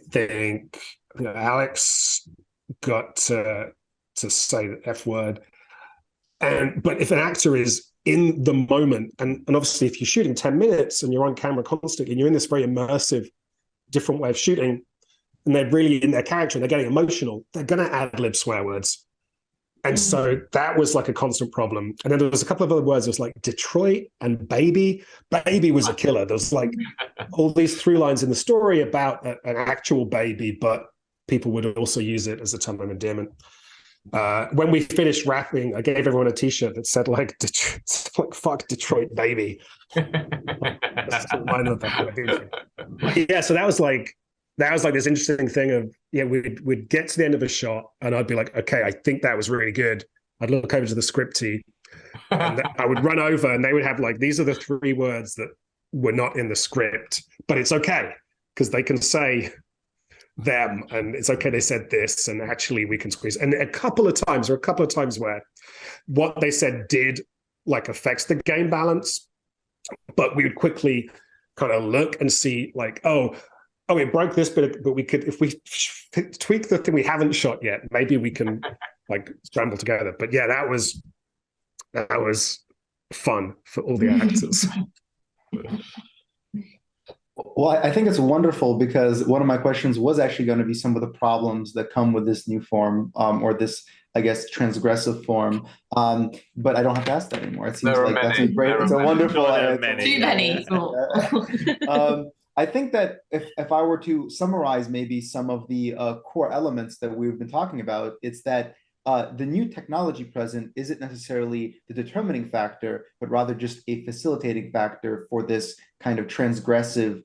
think Alex got to say the F word. But if an actor is in the moment. And obviously, if you're shooting 10 minutes and you're on camera constantly, and you're in this very immersive, different way of shooting, and they're really in their character and they're getting emotional, they're going to ad-lib swear words. And so that was like a constant problem. And then there was a couple of other words. It was like Detroit and baby. Baby was a killer. There was like all these through lines in the story about an actual baby, but people would also use it as a term of endearment. When we finished rapping, I gave everyone a T-shirt that said like "fuck Detroit, baby." Just to remind them of that. Yeah, so that was like this interesting thing of we'd get to the end of a shot and I'd be like, okay, I think that was really good. I'd look over to the scripty and I would run over and they would have like, these are the 3 words that were not in the script, but it's okay because they can say them and it's okay they said this and actually we can squeeze. And a couple of times where what they said did like affects the game balance, but we would quickly kind of look and see like, oh, it broke this bit, but we could, if we tweak the thing we haven't shot yet, maybe we can like scramble together. But yeah, that was fun for all the actors. Well, I think it's wonderful because one of my questions was actually going to be some of the problems that come with this new form, or this, I guess, transgressive form. But I don't have to ask that anymore. It seems like that's a great, it's a wonderful. Too many. I think that if I were to summarize maybe some of the core elements that we've been talking about, it's that the new technology present isn't necessarily the determining factor, but rather just a facilitating factor for this kind of transgressive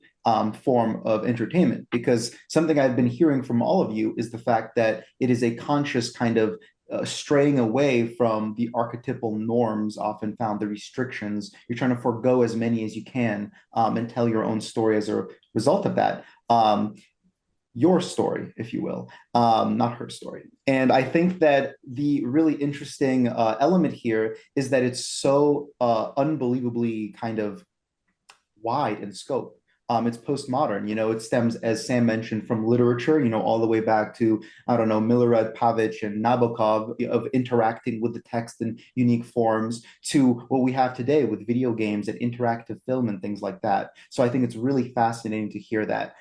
form of entertainment. Because something I've been hearing from all of you is the fact that it is a conscious kind of straying away from the archetypal norms often found, the restrictions. You're trying to forego as many as you can and tell your own story as a result of that. Your story, if you will, not her story. And I think that the really interesting element here is that it's so unbelievably kind of wide in scope. It's postmodern, it stems, as Sam mentioned, from literature, all the way back to, I don't know, Milorad Pavic and Nabokov, of interacting with the text in unique forms, to what we have today with video games and interactive film and things like that. So I think it's really fascinating to hear that.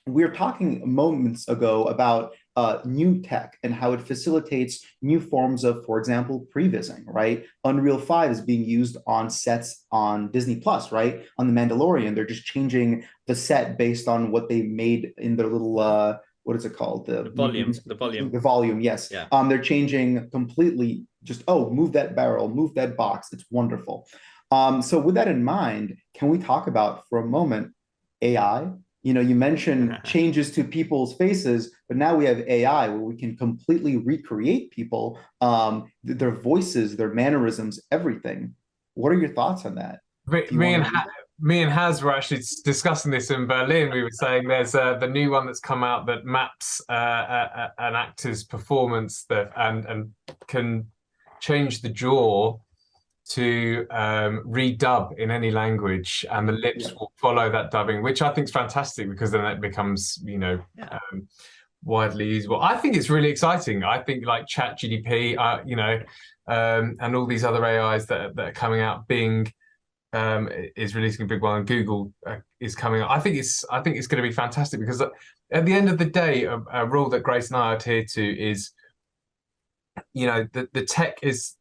We were talking moments ago about new tech and how it facilitates new forms of, for example, prevising, right? Unreal 5 is being used on sets on Disney Plus, right? On The Mandalorian, they're just changing the set based on what they made in their little, what is it called? The volume. The volume, yes. Yeah. They're changing completely, just, move that barrel, move that box. It's wonderful. So with that in mind, can we talk about, for a moment, AI? You mentioned changes to people's faces, but now we have AI where we can completely recreate people, their voices, their mannerisms, everything. What are your thoughts on that? Me and Haz were actually discussing this in Berlin. We were saying there's the new one that's come out that maps an actor's performance and can change the jaw to redub in any language, and the lips will follow that dubbing, which I think is fantastic because then it becomes, widely usable. I think it's really exciting. I think like ChatGPT, and all these other AIs that are coming out. Bing is releasing a big one, and Google is coming out. I think it's going to be fantastic because at the end of the day, a rule that Grace and I adhere to is, the tech is,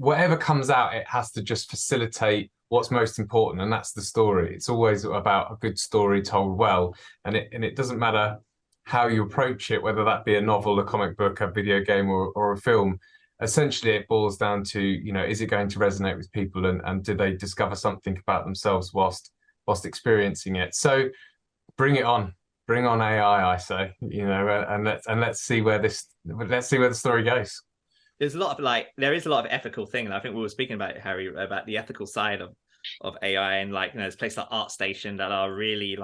whatever comes out, it has to just facilitate what's most important, and that's the story. It's always about a good story told well, and it doesn't matter how you approach it, whether that be a novel, a comic book, a video game, or a film. Essentially, it boils down to, is it going to resonate with people, and do they discover something about themselves whilst experiencing it? So, bring on AI, I say, and let's see where the story goes. There is a lot of ethical thing, and I think we were speaking about it, Harry, about the ethical side of AI, and there's places like ArtStation that are really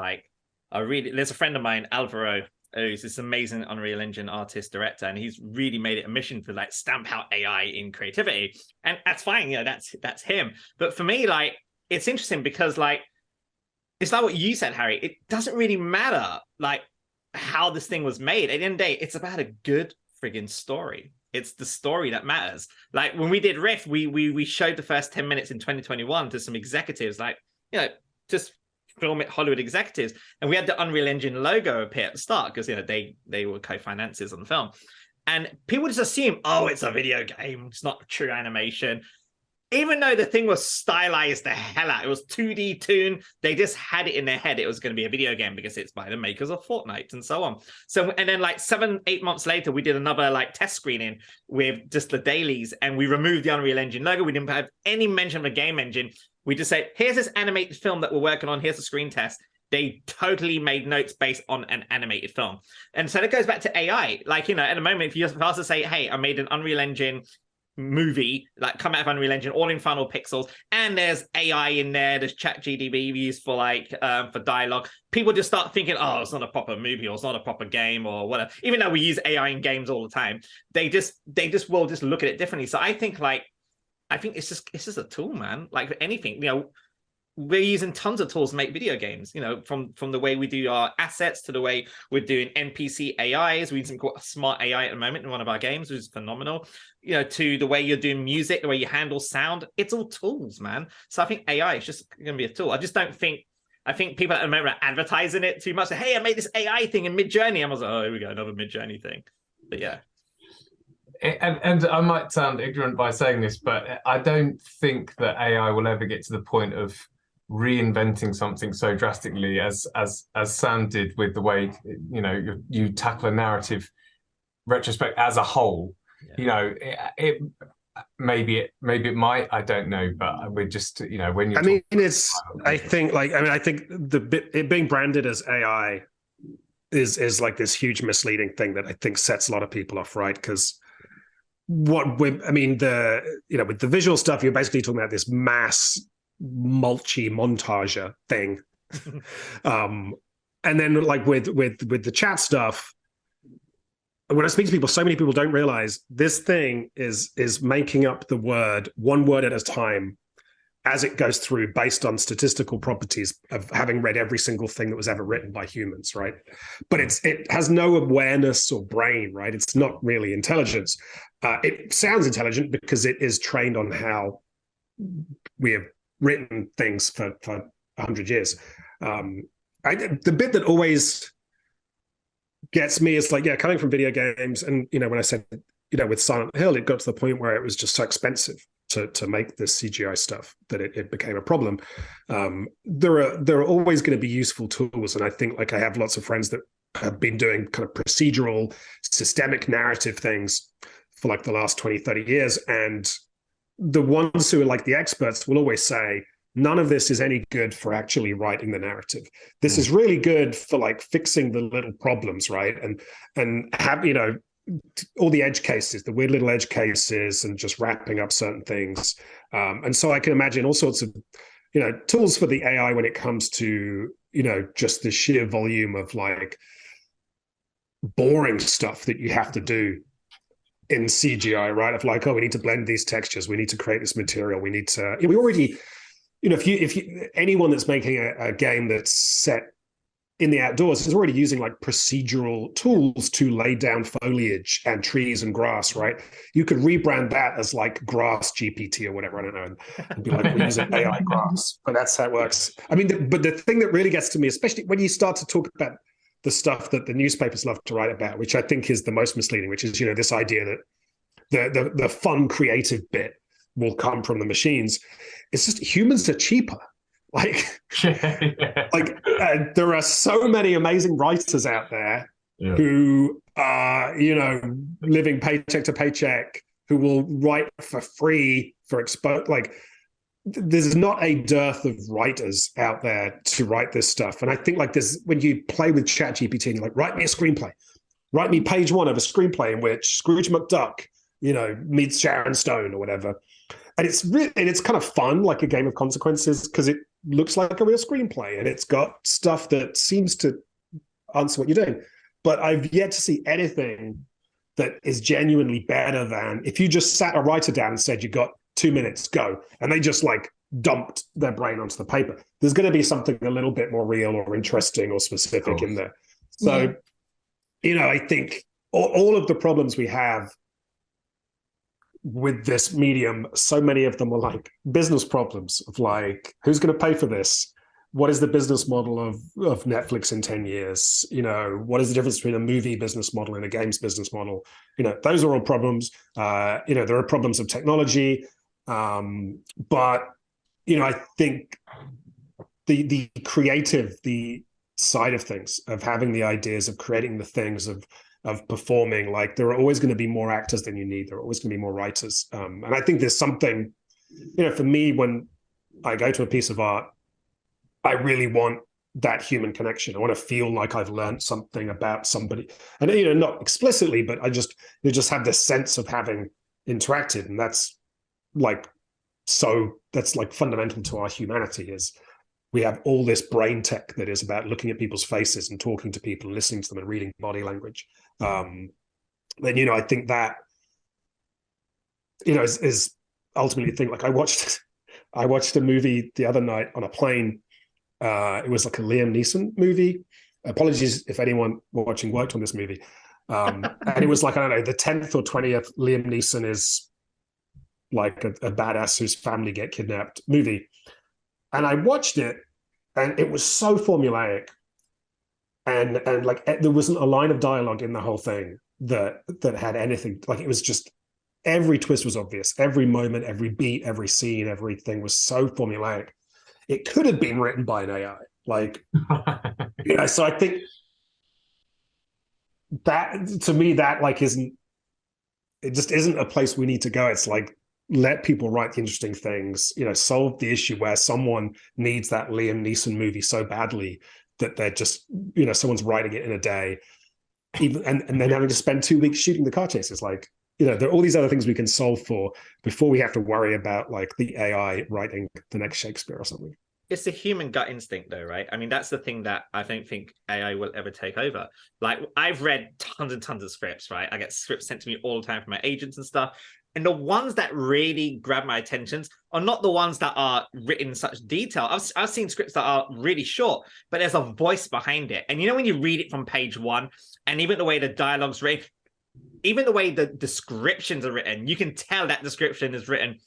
there's a friend of mine, Alvaro, who's this amazing Unreal Engine artist director, and he's really made it a mission to stamp out AI in creativity, and that's fine, that's him. But for me, it's interesting because it's like what you said, Harry, it doesn't really matter how this thing was made. At the end of the day, it's about a good friggin' story. It's the story that matters. Like when we did Rift, we showed the first 10 minutes in 2021 to some executives, like, you know, just film it Hollywood executives. And we had the Unreal Engine logo appear at the start because, you know, they were co-financiers on the film. And people just assume, oh, it's a video game. It's not true animation. Even though the thing was stylized the hell out, it was 2D toon. They just had it in their head it was going to be a video game because it's by the makers of Fortnite and so on. So, and then like 7-8 months later, we did another like test screening with just the dailies, and we removed the Unreal Engine logo. We didn't have any mention of the game engine. We just said, here's this animated film that we're working on. Here's a screen test. They totally made notes based on an animated film. And so that goes back to AI. Like, you know, at the moment, if you ask to say, hey, I made an Unreal Engine movie, like come out of Unreal Engine, all in final pixels, and there's AI in there, there's chat GDB used for like for dialogue, people just start thinking, oh, it's not a proper movie, or it's not a proper game, or whatever. Even though we use AI in games all the time, they just will just look at it differently. So I think it's just a tool, man. Like for anything, you know, we're using tons of tools to make video games, you know, from the way we do our assets to the way we're doing NPC AIs. We're using smart AI at the moment in one of our games, which is phenomenal, you know, to the way you're doing music, the way you handle sound. It's all tools, man. So I think AI is just going to be a tool. I think people at the moment are advertising it too much. Hey, I made this AI thing in Mid-Journey. I was like, oh, here we go, another Mid-Journey thing. But yeah. And I might sound ignorant by saying this, but I don't think that AI will ever get to the point of reinventing something so drastically as Sam did with the way, you know, you tackle a narrative retrospect as a whole. Yeah. You know, it maybe it might, I don't know, but we're just, you know, when you're I think it being branded as AI is like this huge misleading thing that I think sets a lot of people off, right? Because with the visual stuff, you're basically talking about this mass mulchy montage thing. And then like with the chat stuff, when I speak to people, so many people don't realize this thing is making up the word one word at a time as it goes through based on statistical properties of having read every single thing that was ever written by humans, right? But it has no awareness or brain, right? It's not really intelligence. It sounds intelligent because it is trained on how we have written things for 100 years. The bit that always gets me is like, yeah, coming from video games, and you know, when I said, you know, with Silent Hill, it got to the point where it was just so expensive to make this CGI stuff that it became a problem. There are always going to be useful tools, and I think like I have lots of friends that have been doing kind of procedural, systemic narrative things for like the last 20, 30 years, and the ones who are like the experts will always say, none of this is any good for actually writing the narrative. This is really good for like fixing the little problems, right? And have, you know, all the edge cases, the weird little edge cases, and just wrapping up certain things. And so I can imagine all sorts of, you know, tools for the AI when it comes to, you know, just the sheer volume of like boring stuff that you have to do in CGI, right? Of like, oh, we need to blend these textures, we need to create this material, we need to, we already, you know, if you anyone that's making a game that's set in the outdoors is already using like procedural tools to lay down foliage and trees and grass, right? You could rebrand that as like grass GPT or whatever, I don't know, and be like, we're using AI grass, but that's how it works. I mean, but the thing that really gets to me, especially when you start to talk about the stuff that the newspapers love to write about, which I think is the most misleading, which is, you know, this idea that the fun creative bit will come from the machines. It's just humans are cheaper. Like, there are so many amazing writers out there who are, you know, living paycheck to paycheck, who will write for free for like, there's not a dearth of writers out there to write this stuff. And I think like this, when you play with ChatGPT and you're like, write me a screenplay, write me page one of a screenplay in which Scrooge McDuck, you know, meets Sharon Stone or whatever. And it's kind of fun, like a game of consequences, because it looks like a real screenplay and it's got stuff that seems to answer what you're doing. But I've yet to see anything that is genuinely better than if you just sat a writer down and said, you got 2 minutes, go. And they just like dumped their brain onto the paper. There's going to be something a little bit more real or interesting or specific in there. So, you know, I think all of the problems we have with this medium, so many of them are like business problems of like, who's going to pay for this? What is the business model of Netflix in 10 years? You know, what is the difference between a movie business model and a games business model? You know, those are all problems. You know, there are problems of technology. But, you know, I think the creative, the side of things, of having the ideas, of creating the things, of performing, like there are always going to be more actors than you need. There are always going to be more writers. And I think there's something, you know, for me, when I go to a piece of art, I really want that human connection. I want to feel like I've learned something about somebody, and you know, not explicitly, but they just have this sense of having interacted, and that's like fundamental to our humanity. Is we have all this brain tech that is about looking at people's faces and talking to people and listening to them and reading body language. Then you know, I think that you know is ultimately the thing. Like I watched a movie the other night on a plane. It was like a Liam Neeson movie. Apologies if anyone watching worked on this movie. And it was like, I don't know, the 10th or 20th Liam Neeson is like a badass whose family get kidnapped movie. And I watched it, and it was so formulaic. And like there wasn't a line of dialogue in the whole thing that had anything. Like it was just, every twist was obvious. Every moment, every beat, every scene, everything was so formulaic. It could have been written by an AI. Like, you know, so I think that, to me, that like it just isn't a place we need to go. It's like, let people write the interesting things, you know, solve the issue where someone needs that Liam Neeson movie so badly that they're just, you know, someone's writing it in a day, even and then having to spend 2 weeks shooting the car chases. Like, you know, there are all these other things we can solve for before we have to worry about like the AI writing the next Shakespeare or something. It's the human gut instinct though, right? I mean, that's the thing that I don't think AI will ever take over. Like I've read tons and tons of scripts, right? I get scripts sent to me all the time from my agents and stuff. And the ones that really grab my attention are not the ones that are written in such detail. I've seen scripts that are really short, but there's a voice behind it. And you know, when you read it from page one, and even the way the dialogue's written, even the way the descriptions are written, you can tell that description is written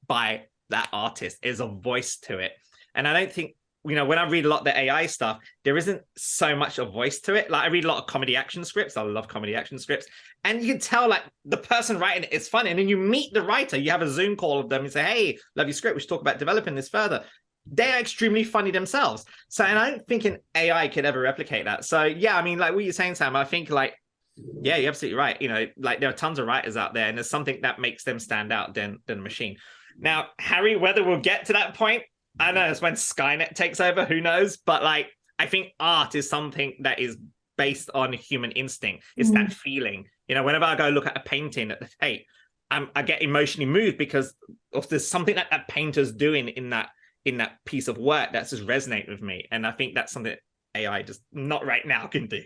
by that artist. There's a voice to it. And I don't think, you know, when I read a lot of the AI stuff, there isn't so much a voice to it. Like I read a lot of comedy action scripts. I love comedy action scripts. And you can tell like the person writing it is funny. And then you meet the writer, you have a Zoom call with them and say, hey, love your script. We should talk about developing this further. They are extremely funny themselves. So, and I don't think an AI could ever replicate that. So yeah, I mean, like what you're saying, Sam, I think like, yeah, you're absolutely right. You know, like there are tons of writers out there and there's something that makes them stand out than a machine. Now, Harry, whether we'll get to that point, I don't know, it's when Skynet takes over, who knows? But like, I think art is something that is based on human instinct. It's that feeling. You know, whenever I go look at a painting at the Tate, I get emotionally moved because of there's something that painter's doing in that piece of work that's just resonating with me. And I think that's something that AI just not right now can do.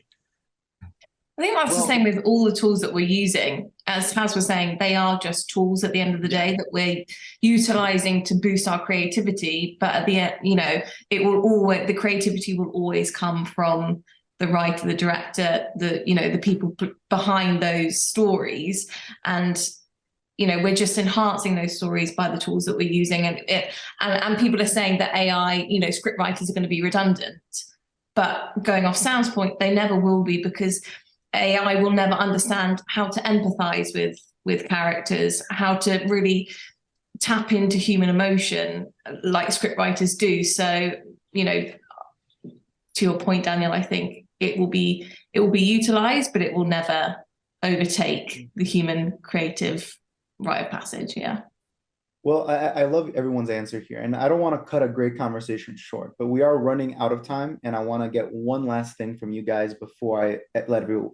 I think that's the same with all the tools that we're using. As Faz was saying, they are just tools at the end of the day that we're utilizing to boost our creativity. But at the end, you know, the creativity will always come from the writer, the director, the people behind those stories. And, you know, we're just enhancing those stories by the tools that we're using. And people are saying that AI, you know, script writers are going to be redundant. But going off Sam's point, they never will be, because AI will never understand how to empathize with characters, how to really tap into human emotion like scriptwriters do. So, you know, to your point, Daniel, I think it will be utilized, but it will never overtake the human creative rite of passage. Yeah. Well, I love everyone's answer here, and I don't want to cut a great conversation short, but we are running out of time, and I want to get one last thing from you guys before I let you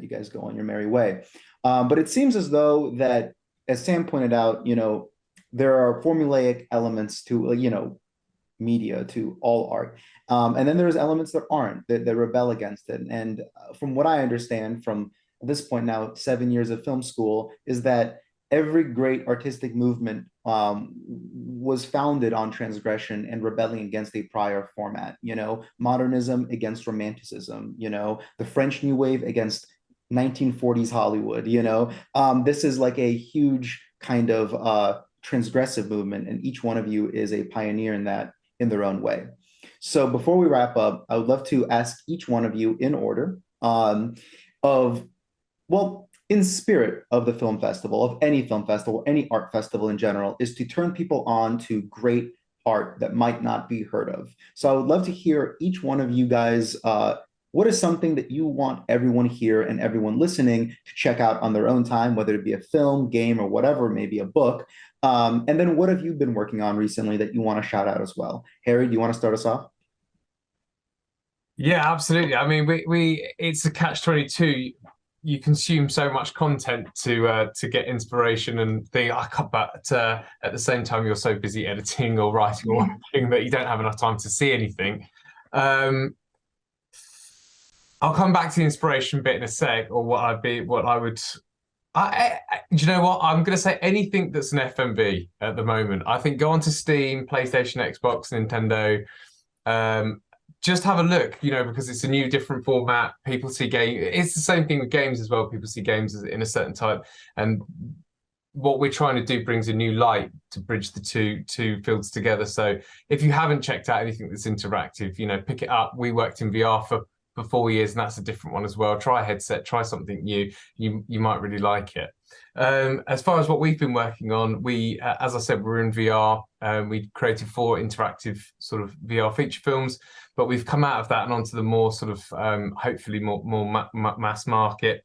guys go on your merry way. But it seems as though that, as Sam pointed out, you know, there are formulaic elements to media, to all art, and then there's elements that aren't, that rebel against it. And from what I understand from this point now, 7 years of film school, is that every great artistic movement was founded on transgression and rebelling against a prior format. You know, modernism against romanticism. You know, the French New Wave against 1940s Hollywood. You know, this is like a huge kind of transgressive movement, and each one of you is a pioneer in that in their own way. So before we wrap up, I would love to ask each one of you in order in spirit of the film festival, of any film festival, any art festival in general, is to turn people on to great art that might not be heard of. So I would love to hear each one of you guys, what is something that you want everyone here and everyone listening to check out on their own time, whether it be a film, game, or whatever, maybe a book. And then what have you been working on recently that you want to shout out as well? Harry, do you want to start us off? Yeah, absolutely. I mean, it's a catch-22. You consume so much content to get inspiration and think, but at the same time, you're so busy editing or writing or working that you don't have enough time to see anything. I'll come back to the inspiration bit in a sec, or do you know what? I'm going to say anything that's an FMV at the moment. I think go onto Steam, PlayStation, Xbox, Nintendo. Just have a look, because it's a new, different format. People see it's the same thing with games as well. People see games in a certain type, and what we're trying to do brings a new light to bridge the two fields together. So if you haven't checked out anything that's interactive, pick it up. We worked in VR for 4 years, and that's a different one as well. Try a headset, try something new. You might really like it. As far as what we've been working on, we, as I said, we're in VR. We created 4 interactive sort of VR feature films, but we've come out of that and onto the more sort of hopefully more mass market.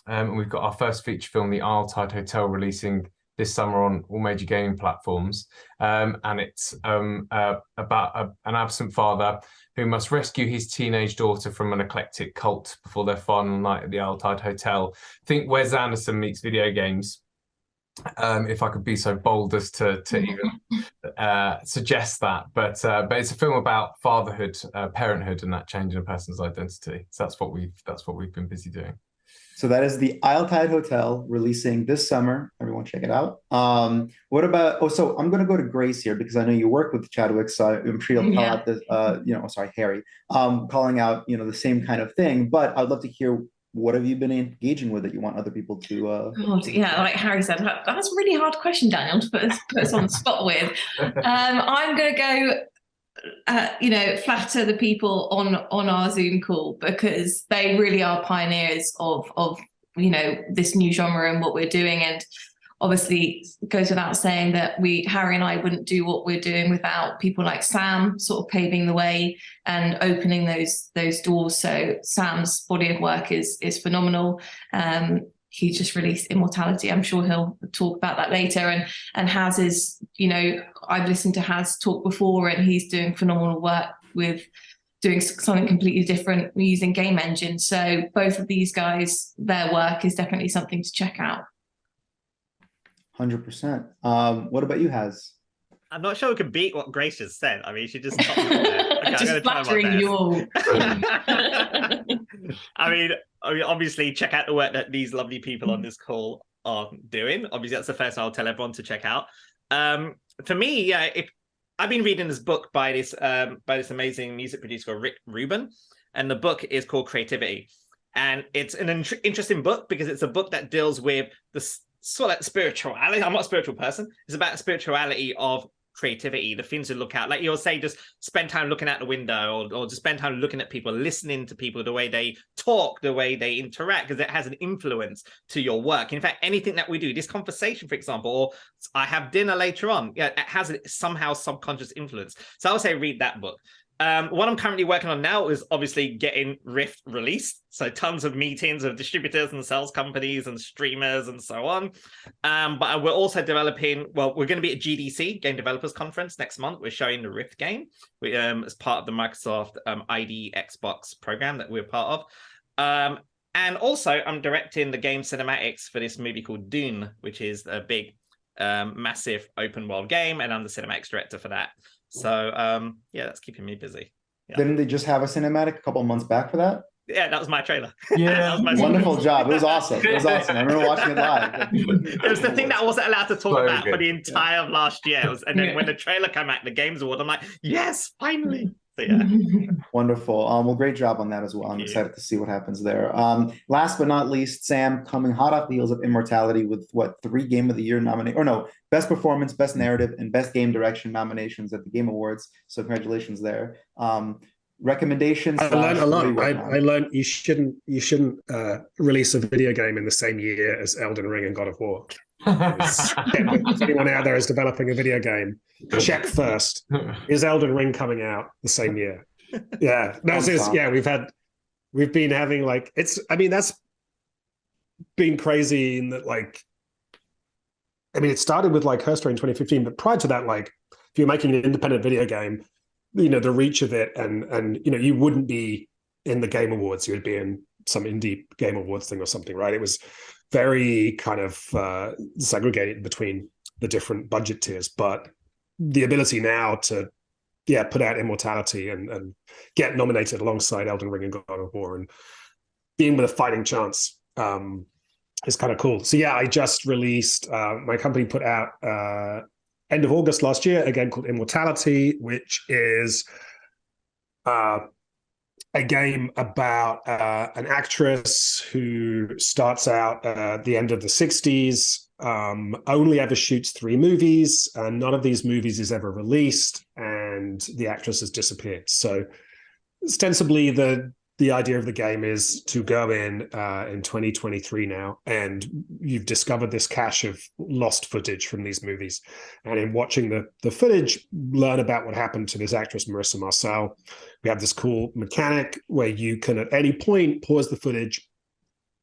And we've got our first feature film, The Isletide Hotel, releasing this summer on all major gaming platforms. And it's about an absent father who must rescue his teenage daughter from an eclectic cult before their final night at the Isletide Hotel. Think Wes Anderson meets video games, if I could be so bold as to even suggest that. But it's a film about fatherhood, parenthood, and that change in a person's identity. So that's what we've been busy doing. So that is the Isletide Hotel, releasing this summer. Everyone check it out. What about, so I'm going to go to Grace here because I know you work with Chadwick, so I'm sure you'll call out this, Harry, calling out, the same kind of thing. But I'd love to hear, what have you been engaging with that you want other people to? God, yeah, like Harry said, that's a really hard question, Daniel, to put us on the spot with. I'm going to go flatter the people on our Zoom call, because they really are pioneers of this new genre and what we're doing. And obviously it goes without saying that Harry and I wouldn't do what we're doing without people like Sam sort of paving the way and opening those doors. So Sam's body of work is phenomenal. He just released Immortality. I'm sure he'll talk about that later. And Haz is, I've listened to Haz talk before, and he's doing phenomenal work with doing something completely different using Game Engine. So both of these guys, their work is definitely something to check out. 100%. What about you, Haz? I'm not sure we can beat what Grace just said. I mean, she just stopped me there. Okay, just flattering you all. I mean, obviously, check out the work that these lovely people on this call are doing. Obviously, that's the first I'll tell everyone to check out. For me, I've been reading this book by this amazing music producer called Rick Rubin, and the book is called Creativity. And it's an interesting book because it's a book that deals with the sort of spirituality. I'm not a spiritual person. It's about spirituality of creativity, the things to look at. Like you'll say, just spend time looking out the window, or just spend time looking at people, listening to people, the way they talk, the way they interact, because it has an influence to your work. In fact, anything that we do, this conversation, for example, or I have dinner later on, it has a somehow subconscious influence. So I would say read that book. What I'm currently working on now is obviously getting Rift released. So tons of meetings of distributors and sales companies and streamers and so on. But we're also developing, we're going to be at GDC, Game Developers Conference, next month. We're showing the Rift game as part of the Microsoft ID Xbox program that we're part of. And also I'm directing the game cinematics for this movie called Dune, which is a big, massive open world game. And I'm the cinematics director for that. So, that's keeping me busy. Yeah. Didn't they just have a cinematic a couple of months back for that? Yeah, that was my trailer. Yeah, that was my wonderful job. It was awesome. It was awesome. I remember watching it live. It was the thing that I wasn't allowed to talk about for the entire of last year. And then when the trailer came out, the Games Award, I'm like, yes, finally. So yeah. Wonderful. Well, great job on that as well. I'm excited to see what happens there. Last but not least, Sam, coming hot off the heels of Immortality with what, 3 Game of the Year nominate, or no, Best Performance, Best Narrative, and Best Game Direction nominations at the Game Awards. So congratulations there. Recommendations. I learned a lot. I learned you shouldn't release a video game in the same year as Elden Ring and God of War. If anyone out there is developing a video game, check first: is Elden Ring coming out the same year? Yeah, we've been having like that's been crazy in that it started with like Herstory in 2015, but prior to that, like if you're making an independent video game, the reach of it and you wouldn't be in the Game Awards, you would be in some indie Game Awards thing or something, right? It was very kind of segregated between the different budget tiers, but the ability now to put out Immortality and get nominated alongside Elden Ring and God of War and being with a fighting chance is kind of cool. So I just released, my company put out end of August last year, a game called Immortality, which is a game about an actress who starts out at the end of the 60s, only ever shoots 3 movies, and none of these movies is ever released, and the actress has disappeared. So ostensibly the idea of the game is to go in 2023 now, and you've discovered this cache of lost footage from these movies. And in watching the footage, learn about what happened to this actress, Marissa Marcel. We have this cool mechanic where you can at any point pause the footage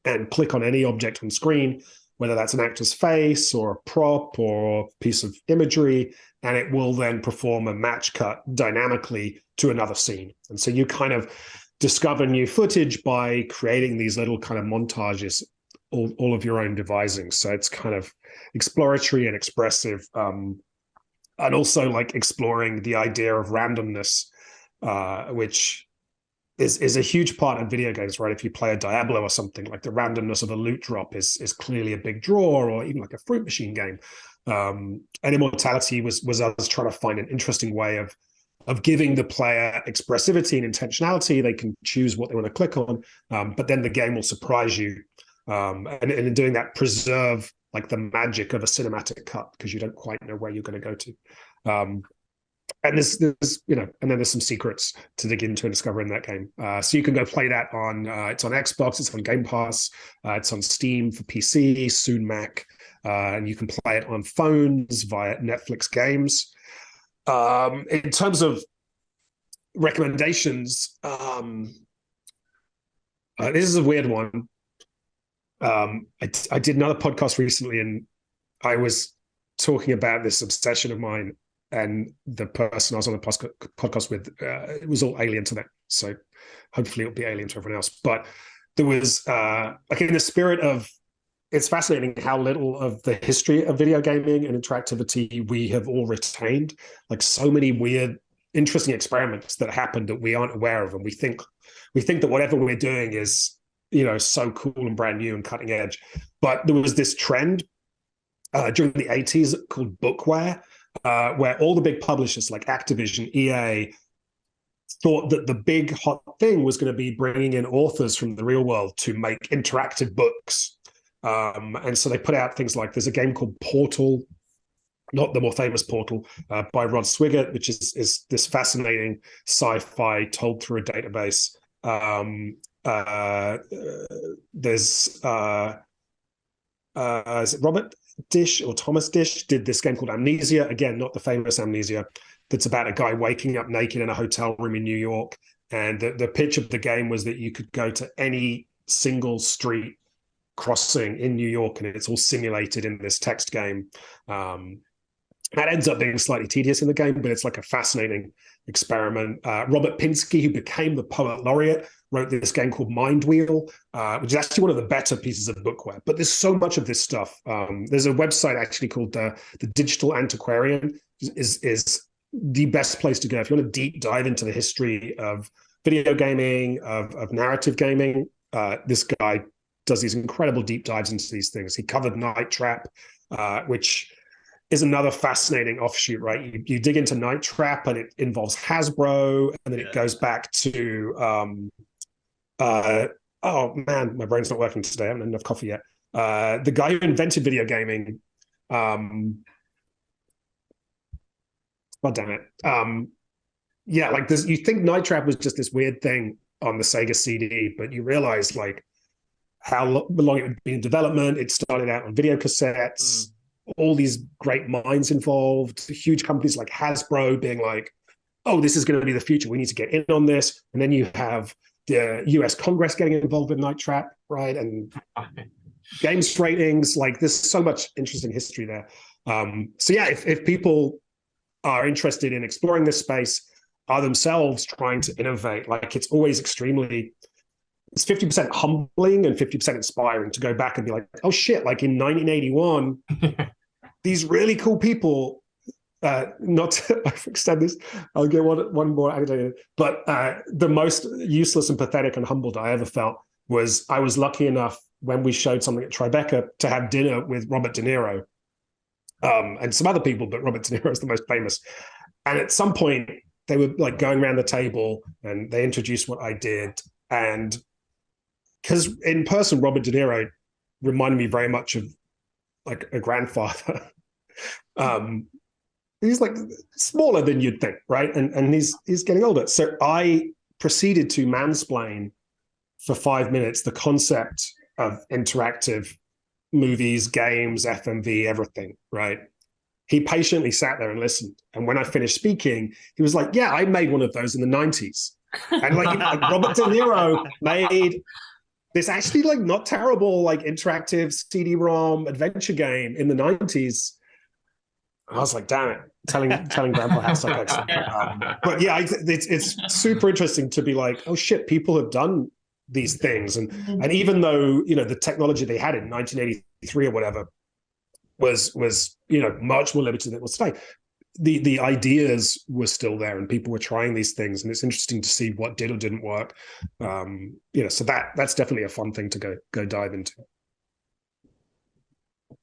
and click on any object on screen, whether that's an actor's face or a prop or a piece of imagery, and it will then perform a match cut dynamically to another scene. And so you kind of discover new footage by creating these little kind of montages, all of your own devising. So it's kind of exploratory and expressive, and also like exploring the idea of randomness, which is a huge part of video games, right? If you play a Diablo or something, like the randomness of a loot drop is clearly a big draw, or even like a fruit machine game. And Immortality was us trying to find an interesting way of giving the player expressivity and intentionality. They can choose what they want to click on, but then the game will surprise you. And in doing that, preserve like the magic of a cinematic cut, because you don't quite know where you're going to go to. And there's and then there's some secrets to dig into and discover in that game. So you can go play that on, it's on Xbox, it's on Game Pass, it's on Steam for PC, soon Mac, and you can play it on phones via Netflix Games. In terms of recommendations, this is a weird one. I did another podcast recently, and I was talking about this obsession of mine, and the person I was on the podcast with, it was all alien to them. So hopefully it'll be alien to everyone else. But there was, like, in the spirit of, it's fascinating how little of the history of video gaming and interactivity we have all retained. Like, so many weird, interesting experiments that happened that we aren't aware of, and we think that whatever we're doing is, so cool and brand new and cutting edge. But there was this trend during the 80s called bookware, where all the big publishers like Activision, EA, thought that the big hot thing was going to be bringing in authors from the real world to make interactive books. And so they put out things like, there's a game called Portal, not the more famous Portal, by Rod Swigert, which is this fascinating sci-fi told through a database. There's is it Robert Dish or Thomas Dish did this game called Amnesia, again, not the famous Amnesia, that's about a guy waking up naked in a hotel room in New York. And the pitch of the game was that you could go to any single street crossing in New York, and it's all simulated in this text game. That ends up being slightly tedious in the game, but it's like a fascinating experiment. Robert Pinsky, who became the poet laureate, wrote this game called Mind Wheel, which is actually one of the better pieces of bookware. But there's so much of this stuff. There's a website actually called the Digital Antiquarian, is the best place to go if you want to deep dive into the history of video gaming, of narrative gaming. This guy does these incredible deep dives into these things. He covered Night Trap, which is another fascinating offshoot, right? You dig into Night Trap and it involves Hasbro, and then it goes back to oh man, my brain's not working today. I haven't had enough coffee yet. The guy who invented video gaming. God damn it. Yeah, like this. You think Night Trap was just this weird thing on the Sega CD, but you realize like how long it had been in development. It started out on video cassettes. All these great minds involved. Huge companies like Hasbro being like, "Oh, this is going to be the future. We need to get in on this." And then you have the U.S. Congress getting involved with Night Trap, right? And games ratings. Like, there's so much interesting history there. So yeah, if people are interested in exploring this space, are themselves trying to innovate, like it's always extremely, it's 50% humbling and 50% inspiring to go back and be like, oh shit, like in 1981, these really cool people, not to extend this, I'll get one more anecdote, but the most useless and pathetic and humbled I ever felt was I was lucky enough when we showed something at Tribeca to have dinner with Robert De Niro and some other people, but Robert De Niro is the most famous. And at some point, they were like going around the table and they introduced what I did. And because in person, Robert De Niro reminded me very much of like a grandfather. He's like smaller than you'd think, right? And he's getting older. So I proceeded to mansplain for 5 minutes the concept of interactive movies, games, FMV, everything, right? He patiently sat there and listened. And when I finished speaking, he was like, yeah, I made one of those in the 90s. And like Robert De Niro made this actually like not terrible, like interactive CD-ROM adventure game in the 90s. I was like, damn it, telling Grandpa how suck excellent. But yeah, it's super interesting to be like, oh shit, people have done these things. And even though, you know, the technology they had in 1983 or whatever was you know, much more limited than it was today, the ideas were still there and people were trying these things, and it's interesting to see what did or didn't work. You know, so that's definitely a fun thing to go dive into.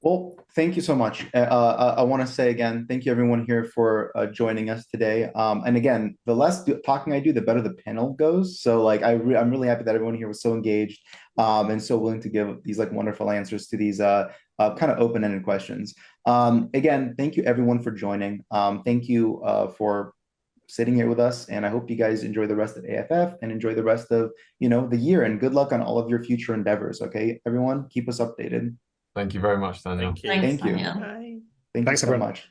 Well, thank you so much. I want to say again, thank you everyone here for joining us today. And again, the less talking I do, the better the panel goes. So like, I'm really happy that everyone here was so engaged and so willing to give these like wonderful answers to these kind of open-ended questions. Again, thank you everyone for joining. Thank you for sitting here with us, and I hope you guys enjoy the rest of AFF and enjoy the rest of, you know, the year, and good luck on all of your future endeavors. Okay, everyone, keep us updated. Thank you very much, Daniel. Thank you. Thank you. Daniel. Bye. Thanks so much.